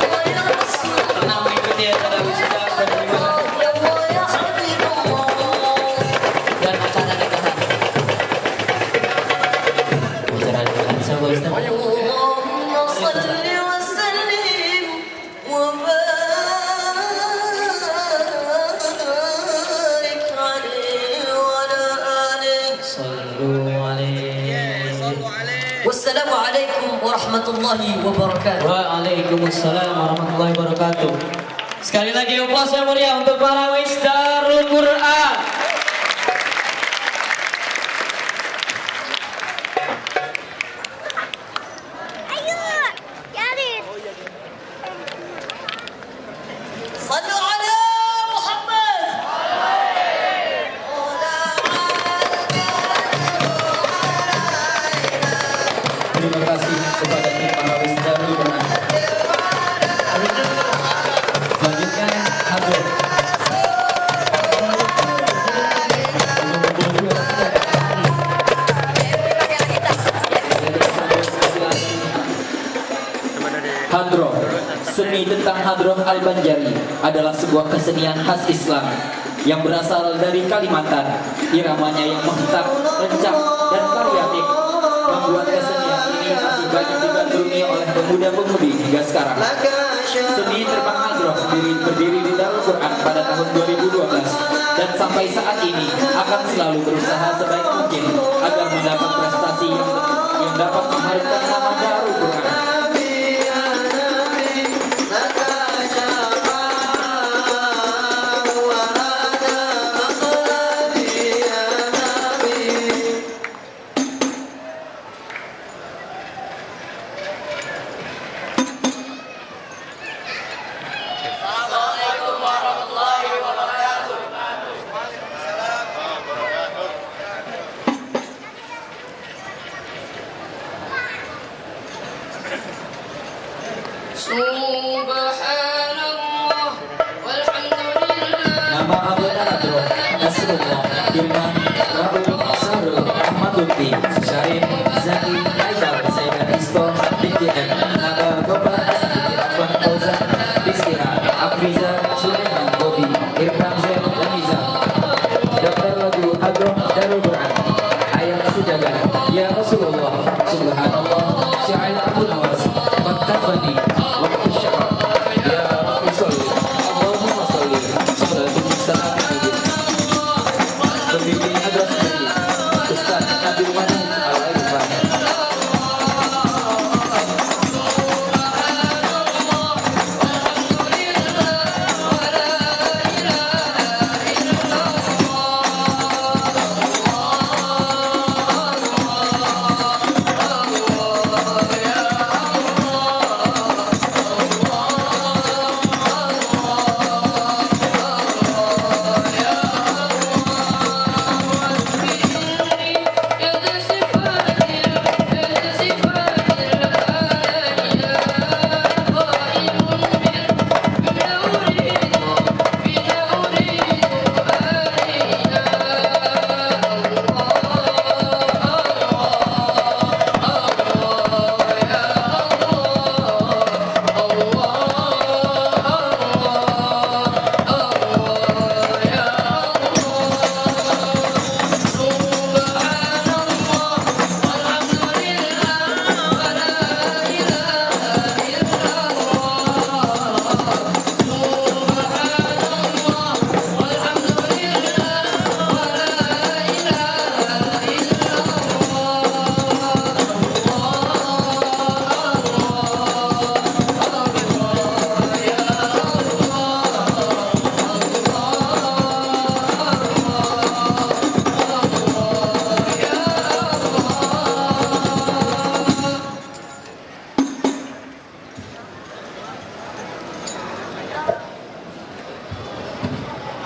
barik alaihi. Pernah mengikuti acara wisuda dan acara nikahan. Acara nikahan sama Ustaz. Allahumma salli wa sallim wa barik alaihi wa ala alihi. Sallu alaihi. Wassalamualaikum warahmatullahi wabarakatuh. Waalaikumsalam warahmatullahi wabarakatuh. Sekali lagi aplaus yang meriah untuk Marawis Darul Quran. Sallu ala Muhammad. Terima kasih kepada tim Marawis Darul Quran. Selanjutnya Habib. Hadroh, seni tentang Hadroh Al-Banjari adalah sebuah kesenian khas Islam yang berasal dari Kalimantan. Iramanya yang menghentak, rencang, dan variatif membuat kesenian ini masih banyak digandrungi oleh pemuda-pemudi hingga sekarang. Seni terbang Hadroh sendiri berdiri di Darul Quran pada tahun 2012 dan sampai saat ini akan selalu berusaha sebaik mungkin agar mendapat prestasi yang dapat mengharumkan nama Darul Quran. Subhanallah walhamdulillah. Nama anggota Nadro Nasrullah Irman Rabu Sarul Ahmad Lutfi Syarif Zaki Haidar Saidan Isto BTN Naga Bapak Asdiki Afwan Fauzan Rizkira Afriza Sulaiman Bobi Irfan Zain Lamiza Daftar lagu Agro Darul Quran Ayat Sujaga Ya Rasulullah Subhanallah Syair Abu Nawas Maktafani Waktu Syakar Ya Rabbi Salli Allahumma Salli Salatu Salam Pembimbing Adras Budi Ustaz Nabil Manhaj Al-Arifan.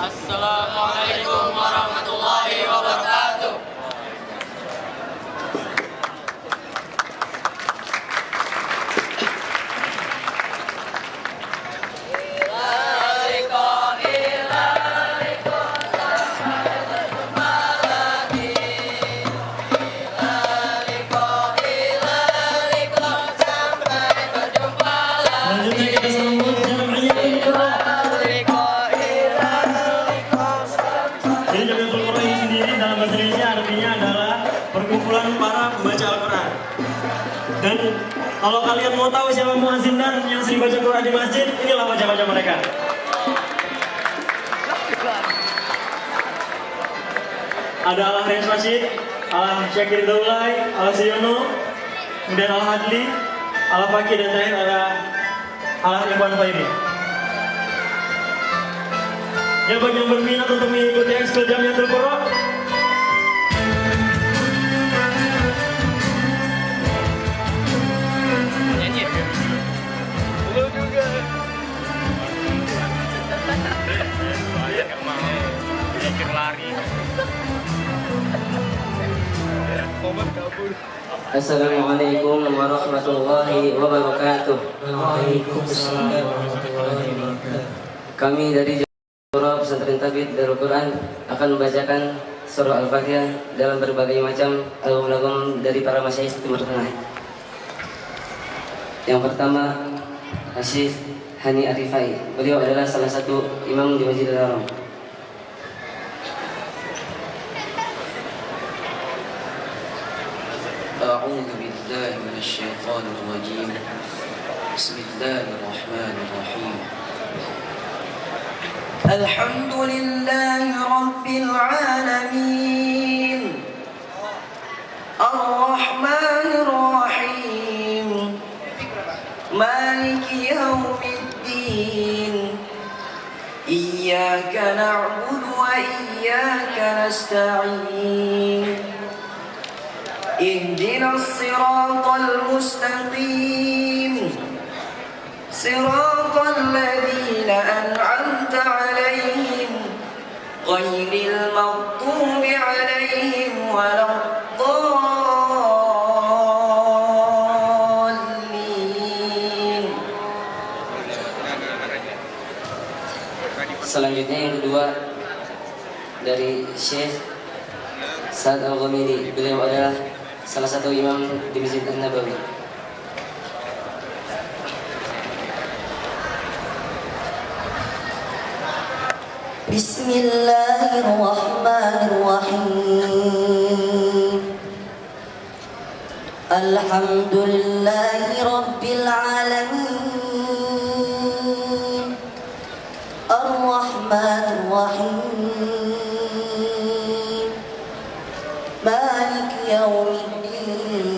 Assalamualaikum warahmatullahi wabarakatuh. Jadi Jamiatul Quran ini sendiri dalam bahasa Indonesia artinya adalah perkumpulan para pembaca Al-Quran. Dan kalau kalian mau tahu siapa muazzin dan yang sering baca Quran di masjid, inilah wajah-wajah mereka. Ada Alah Rias Rashid, Alah Syakir Daulay, Alah Siyono, kemudian Alah Hadli, Alah Fakih, dan terakhir ada Alah Ikhwan Fairi. Ya, bagi yang berminat untuk mengikuti ekskul Jamiatul Quran, Assalamualaikum warahmatullahi wabarakatuh. Waalaikumsalam warahmatullahi wabarakatuh. Kami dari Surah Pesantren Tabid Darul Quran akan membacakan surah Al-Fatihah dalam berbagai macam album-album dari para masyayikh Timur Tengah. Yang pertama, Syekh Hani Arifai. Beliau adalah salah satu imam di Masjidil Haram. أعوذ بالله من الشيطان الرجيم بسم الله الرحمن الرحيم الحمد لله رب العالمين الرحمن الرحيم مالك يوم الدين إياك نعبد وإياك نستعين اهدنا الصراط المستقيم صراط الذين أنعمت عليهم غير المغضوب عليهم ولا الضالين Selanjutnya yang kedua dari Syekh Sa'ad Al-Ghamidi. Beliau adalah salah satu imam di Masjid An-Nabawi. Bismillahirrahmanirrahim. Alhamdulillahi Rabbil Alamin. Ar-Rahmanir-Rahim. Maliki Yawmiddin.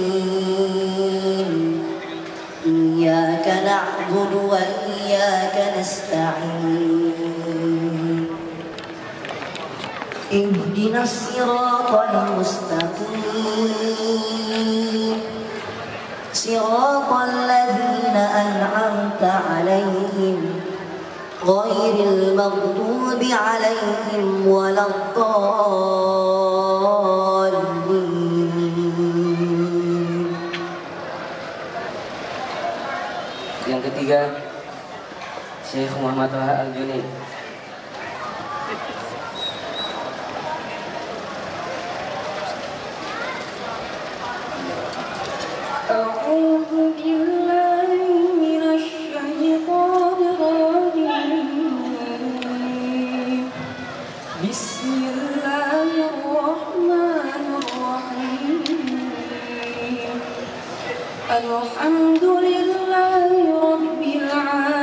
Iyyaka na'budu wa iyyaka nasta'in. Ihdinas siratal mustaqim. Siratal ladzina an'amta 'alaihim ghairil maghdubi 'alaihim waladdallin. Yang ketiga Syekh Muhammad Taha Al-Junaid. A'udzu billahi minasy syaithanir rajim. Bismillahirrahmanirrahim. Alhamdulillahi rabbil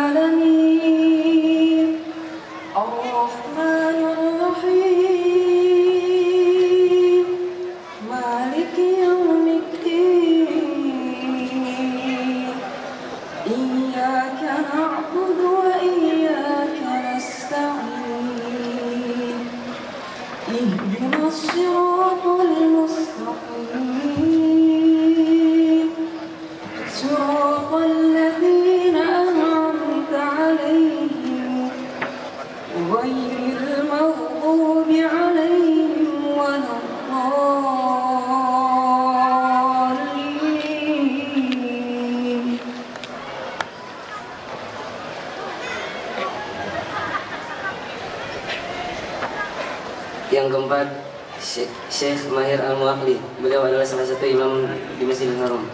alamin. Ar-Rahmanir Rahim. Maliki yaumiddin. Iyyaka na'budu wa iyyaka nasta'in. Ihdinas siratal mustaqim. Siratal ladzina an'amta 'alaihim ghairil maghdubi 'alaihim waladdallin. Yang keempat Syekh Mahir Al-Muaqli. Beliau adalah salah satu imam di Masjidil Haram.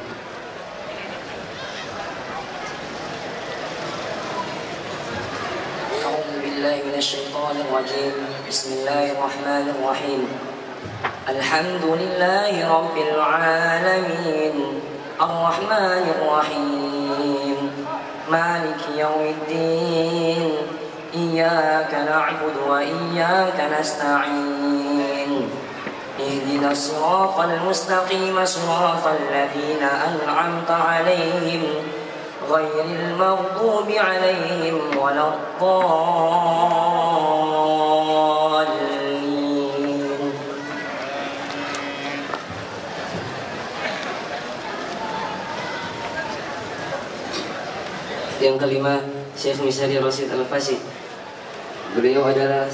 A'udzu billahi minasy syaithanir rajim. Bismillahirrahmanirrahim. Alhamdulillahi rabbil alamin. Ar-Rahmanir Rahim. Maliki yaumiddin. Iyyaka na'budu wa iyyaka nasta'in. Ihdinas siratal mustaqim. Siratal ladzina an'amta 'alaihim ghairil maghdubi 'alaihim waladdallin. Yang kelima Syekh Misari Rasid Al-Fasi. Beliau adalah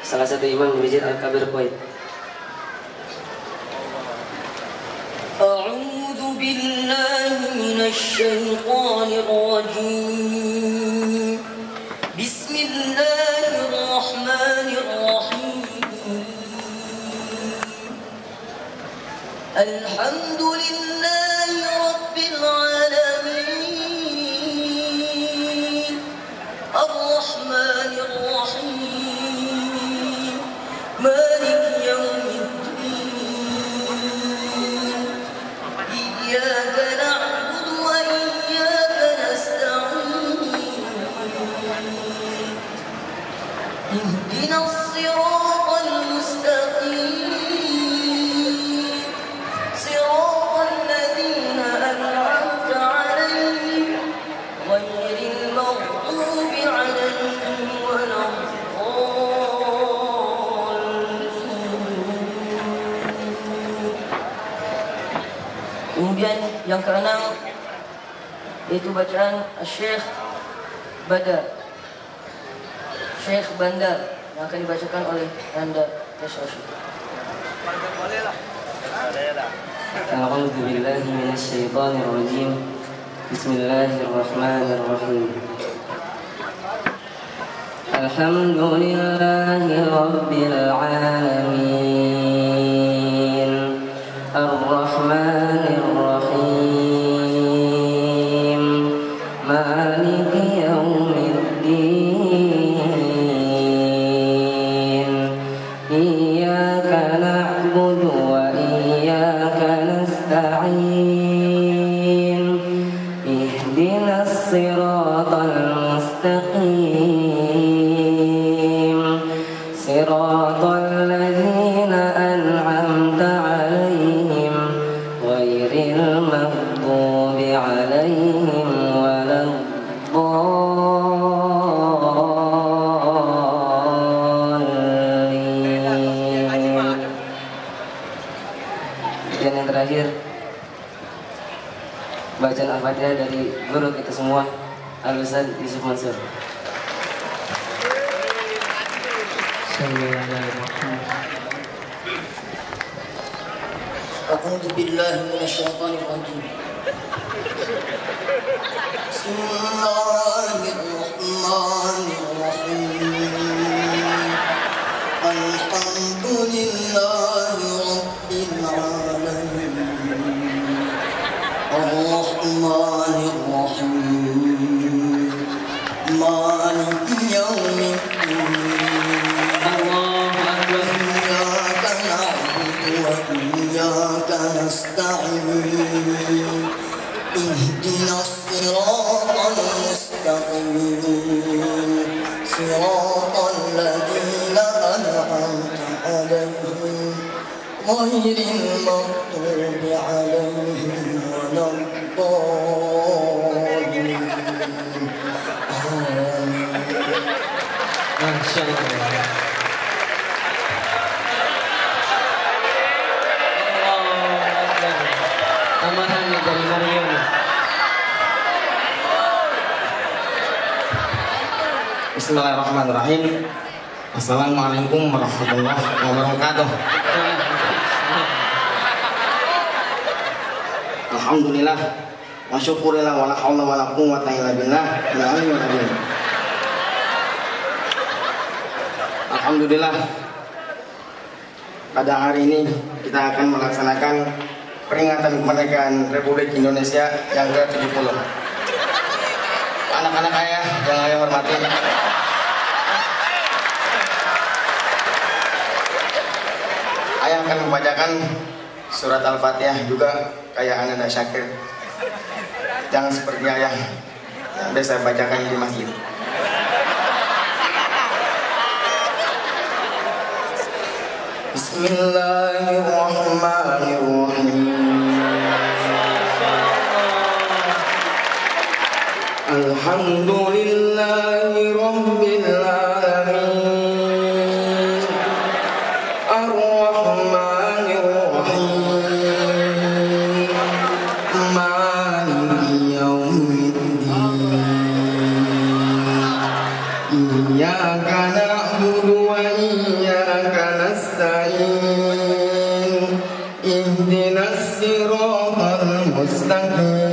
salah satu imam di Masjid Al-Kabir Kuwait. A'udzu billahi minasy syaithanir rajim. Bismillahirrahmanirrahim. Alhamdulillahi rabbil alamin. Ar-Rahmanir Rahim. Maliki yaumiddin. Iyyaka na'budu wa iyyaka nasta'in. Ihdinas siratal mustaqim. Siratal ladzina an'amta 'alaihim ghairil maghdubi 'alaihim waladdallin. Kemudian yang keenam yaitu bacaan Syekh Badar, Syekh Bandar, yang akan dibacakan oleh Anda Tasyashi. A'udzu billahi minasy syaithanir rajim. Bismillahirrahmanirrahim. Alhamdulillahi Rabbil Alamin Ar-Rahmanir Rahim Maliki Yawmiddin Iyyaka na'budu wa iyyaka nasta'in Ihdinas siratal mustaqim Siratal ladzina an'amta 'alaihim ghairil maghdubi 'alaihim waladdallin. Dan yang terakhir bacaan Al-Fatihah dari guru kita semua Al-Ustaz Yusuf Mansur. أعوذ بالله من الشيطان الرجيم بسم الله الرحمن الرحيم الحمد لله رب العالمين الرحمن الرحيم مالك يوم الدين إياك نعبد وإياك نستعين اهدنا الصراط المستقيم صراط الذين أنعمت عليهم غير المغضوب عليهم ولا الضالين Masya Allah. Tambahannya dari Mario. Bismillahirrahmanirrahim. Assalamualaikum warahmatullahi wabarakatuh. Alhamdulillah wa syukurillah wa la haula wa la quwwata illa billah ya aliyyul azim. Alhamdulillah, pada hari ini kita akan melaksanakan peringatan kemerdekaan Republik Indonesia yang ke-70. Anak-anak ayah yang saya hormati, ayah akan membacakan surat Al-Fatihah juga kayak Ananda Syakir, jangan seperti ayah yang biasa bacakan di masjid. Bismillahirrahmanirrahim. Alhamdulillahi Rabbil Alamin Ar-Rahmanir Rahim Maliki Yawmiddin Iyyaka na'budu wa iyyaka nasta'in Ihdinas siratal mustaqim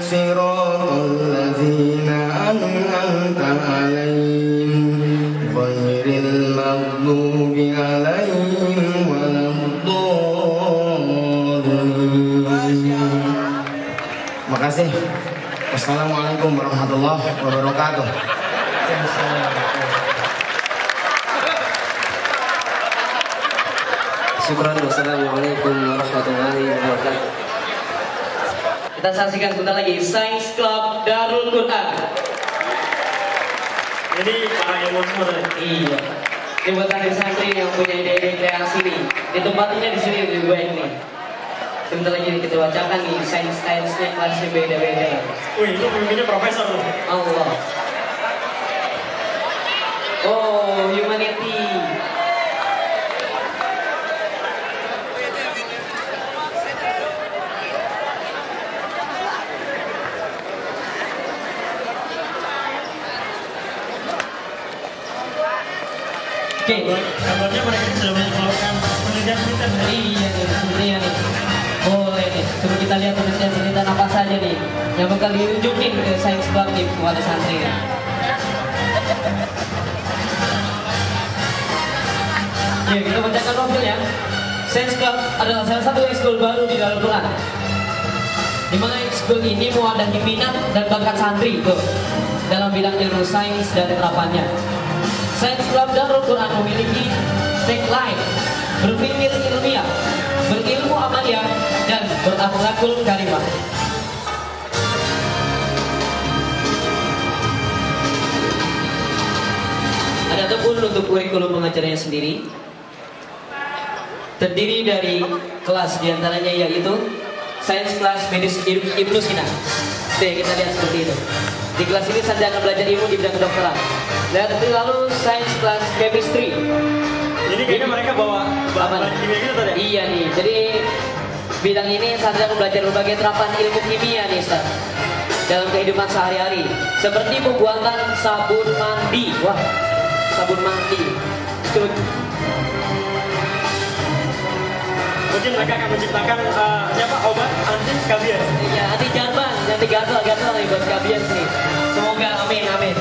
Siratal ladzina an'amta 'alaihim ghairil maghdubi 'alaihim waladdallin. Makasih. Wassalamualaikum warahmatullahi wabarakatuh. Syukran. Wassalamualaikum warahmatullahi wabarakatuh. Kita saksikan sebentar lagi Science Club Darul Quran. Jadi para ilmu semua. Iya. Ini buat santri-santri yang punya ide-ide kreasi nih. Ditempatinnya di sini lebih baik nih. Sebentar lagi kita bacakan nih sains-sainsnya kelasnya beda-beda. Wih, itu pemimpinnya profesor loh. Allah. Oh, humanity. Oke, Kabarnya mereka sudah melakukan penelitian-penelitian. iya nih, sebenarnya nih. Boleh nih, coba kita lihat penelitian-penelitian apa saja nih yang bakal diunjukin ke Science Club nih kepada santri. Ya, kita bacakan profilnya. Science Club adalah salah satu ekskul baru di dalam Quran, di mana ekskul ini mewadahi minat dan bakat santri tuh dalam bidang ilmu sains dan terapannya. Science Club Darul Quran memiliki tagline berpikir ilmiah, berilmu amaliyah, dan berakhlakul karimah. Adapun untuk kurikulum pengajaranya sendiri terdiri dari kelas diantaranya yaitu Sains Kelas Medis Ibnu Sina. Oke, kita lihat seperti itu. Di kelas ini Anda akan belajar ilmu di bidang kedokteran. Dan lalu Sains Kelas Chemistry. Jadi kayaknya mereka bawa kimia gitu tadi. Iya nih. Jadi bidang ini Anda akan belajar berbagai terapan ilmu kimia nih, Ustaz, dalam kehidupan sehari-hari, seperti pembuatan sabun mandi. Wah, sabun mandi. Mungkin mereka akan menciptakan obat anti skabies. Iya, anti jarban, anti gatal nih buat skabies nih. Semoga amin.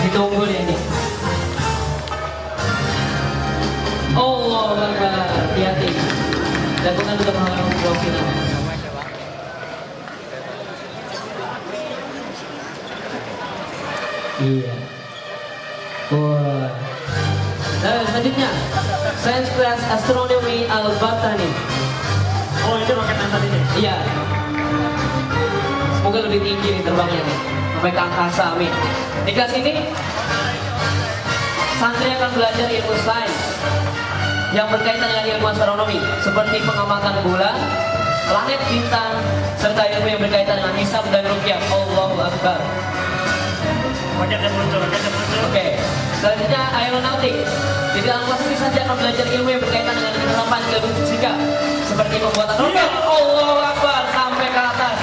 Ditunggu nih ini. Allah Akbar, hati-hati. Dan bukan untuk menghalang profil. Iya. Wah. Nah, selanjutnya Sains Kelas Astronomi Al-Batani. Oh, itu roket yang tadi nih? Iya. Semoga lebih tinggi nih terbangnya nih, sampai ke angkasa, amin. Di kelas ini santri akan belajar ilmu sains yang berkaitan dengan ilmu astronomi, seperti pengamatan bulan, planet, bintang, serta ilmu yang berkaitan dengan hisab dan ruqyah. Allahu Akbar. Roket yang muncul. Oke. Selanjutnya aeronautik. Di dalam kelas ini saja akan belajar ilmu yang berkaitan dengan penerapan ilmu fisika, seperti pembuatan roket. Allahu Akbar, sampai ke atas.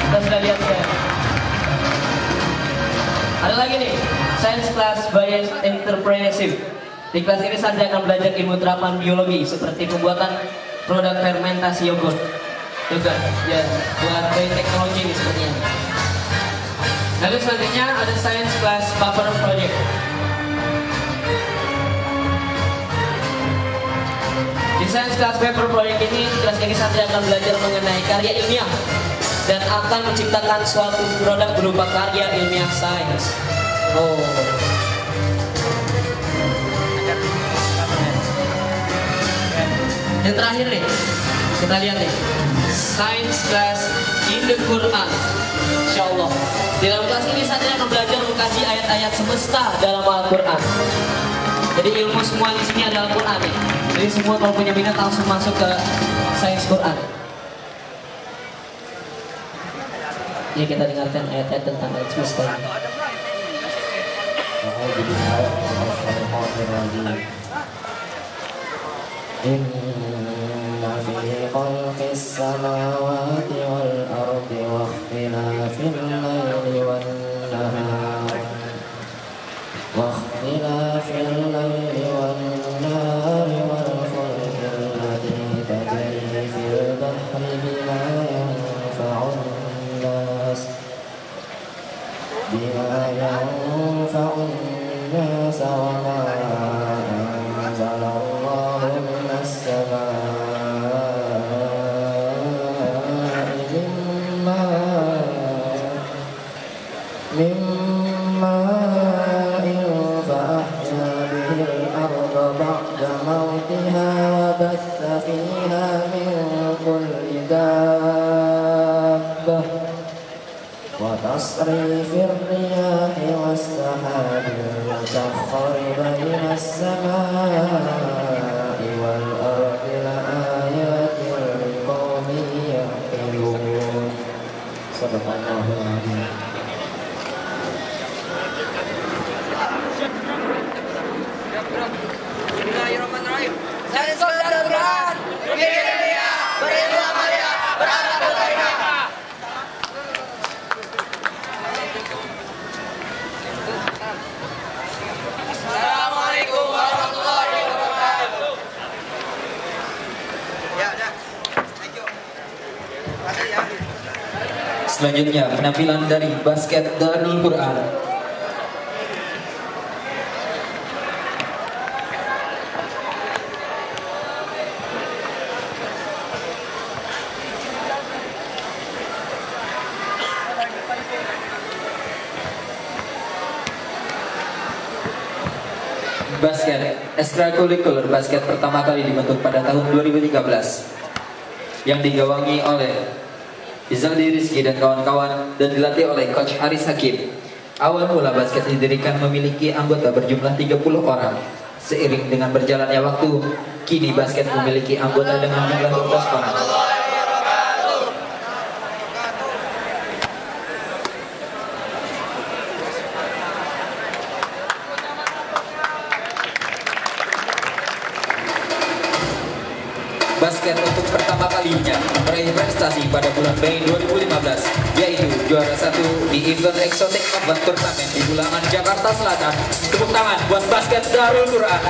Kita sudah lihat ya. Ada lagi nih, Science Class Bias Entrepreneurship. Di kelas ini saja akan belajar ilmu terapan biologi, seperti pembuatan produk fermentasi yogurt. Juga ya, buat teknologi ini sepertinya. Lalu selanjutnya ada Science Class Paper Project. Di Science Class Paper Project ini, kelas ini santri akan belajar mengenai karya ilmiah dan akan menciptakan suatu produk berupa karya ilmiah sains. Oh. Yang terakhir nih, kita lihat nih, Science Class in the Quran. Insya Allah. Di dalam kelas ini santri akan belajar mengkaji ayat-ayat semesta dalam Al-Quran. Jadi ilmu semua di sini adalah Quran nih. Jadi semua kalau punya minat langsung masuk ke Sains Quran. Ya, kita dengarkan ayat-ayat tentang ayat semesta ini. Inna fi khalqis samawati wal ardi wa ikhtilafil layli wan nahar wa ikhtilafil layli wan nahari wal fulki allati tajri fil bahri bima yanfa'un nas wa ma anzalallahu minas samaa'i mimma فأحيا به الأرض بعد موتها وبث فيها من كل دابة وتصريف الرياح والسحاب المسخر بين السماء والأرض لآيات لقوم يعقلون. صدق الله العظيم. Bismillahirrahmanirrahim. Saya saudara Quran, berpikir ilmiah, berilmu amaliyah, berakhlakul karimah. Assalamualaikum warahmatullahi wabarakatuh. Ya, dah. Thank you. Makasih ya. Selanjutnya penampilan dari basket Darul Quran. basket, ekstrakurikuler basket pertama kali dibentuk pada tahun 2013 yang digawangi oleh Izaldi Rizky dan kawan-kawan dan dilatih oleh Coach Haris Hakim. Awal mula basket didirikan memiliki anggota berjumlah 30 orang. Seiring dengan berjalannya waktu, kini basket memiliki anggota dengan jumlah 12 orang. Basket untuk pertama kalinya meraih prestasi pada bulan Mei 2015, yaitu juara 1 di event Exotic Open Turnamen di Bulangan, Jakarta Selatan. Tepuk tangan buat basket Darul Quran.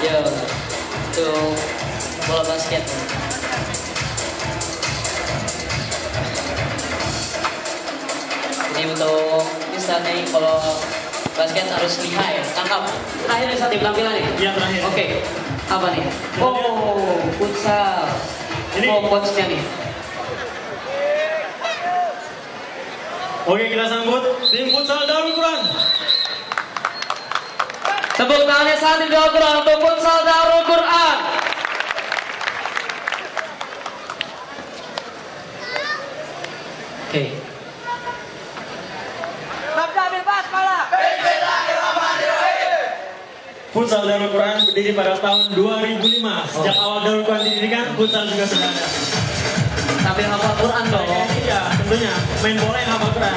Ya, untuk bola basket. Ini untuk misalnya nih, kalau basket harus lihai, tangkap. Terakhir nih saat penampilan nih. Iya, terakhir. Oke. Apa nih? Oh, futsal. Ini. Oh, coachnya nih. Oke, kita sambut tim futsal Darul Quran. Tepuk tangannya saat di Darul Quran untuk futsal Darul Quran. Oke. Futsal Darul Quran berdiri pada tahun 2005. Sejak awal Darul Quran didirikan, futsal juga sudah ada. Sambil hafal Quran dong. Iya, tentunya. Main bola yang hafal Quran.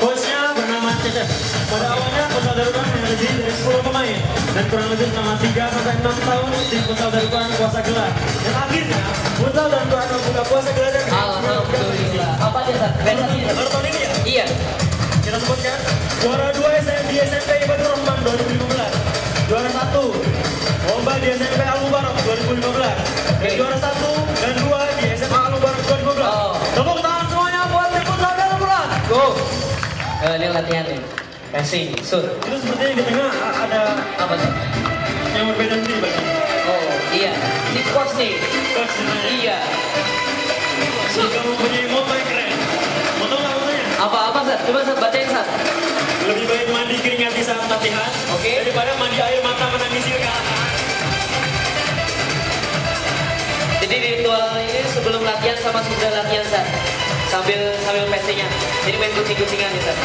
Coachnya bernama Cecep. Pada awalnya futsal Darul Quran yang terdiri dari 10 pemain. Dan kurang lebih selama 3-6 tahun tim futsal Darul Quran puasa gelar. Dan akhirnya futsal Darul Quran membuka puasa gelar dan Alhamdulillah. Apa dia Sat? baru tahun ini ya? Iya. Kita sebutkan juara 2 di SMP Ibadur Rahman 2015, juara 1 lomba di SMP Al Mubarak 2015, dan juara 1 dan 2 di SMA Al Mubarak 2015. Tepuk tangan semuanya buat tim futsal Darul Quran. Go. Ini latihan nih. Passing, shoot. Itu sepertinya di tengah ada Apa tuh? yang berbeda nih bagi. Oh, iya. Ini coach nih. Coach sebenarnya. Iya. Jika mempunyai moto yang keren, moto nggak motonya? Apa Sat? Coba Sat bacain Sat. Lebih baik mandi keringat di saat latihan, daripada mandi air mata menangis silka. Jadi ritual ini sebelum latihan sama sudah latihan Sat. Sambil passingnya. Jadi main kucing-kucingan ya Sat.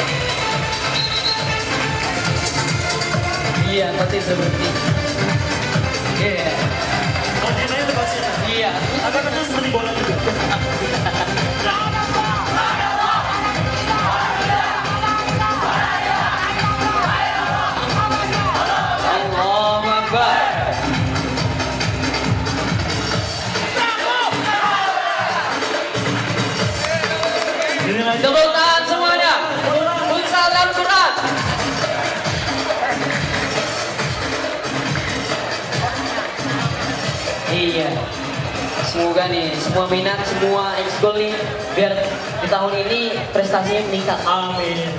Iya, pasti seperti. Iya. Latihannya itu pasti. Iya. Agak kecil seperti bola juga. Allahu Akbar. Tepuk tangan semuanya. Futsal Darul Quran. Iya. Semoga nih semua minat, semua ekskul nih biar di tahun ini prestasinya meningkat. Amin.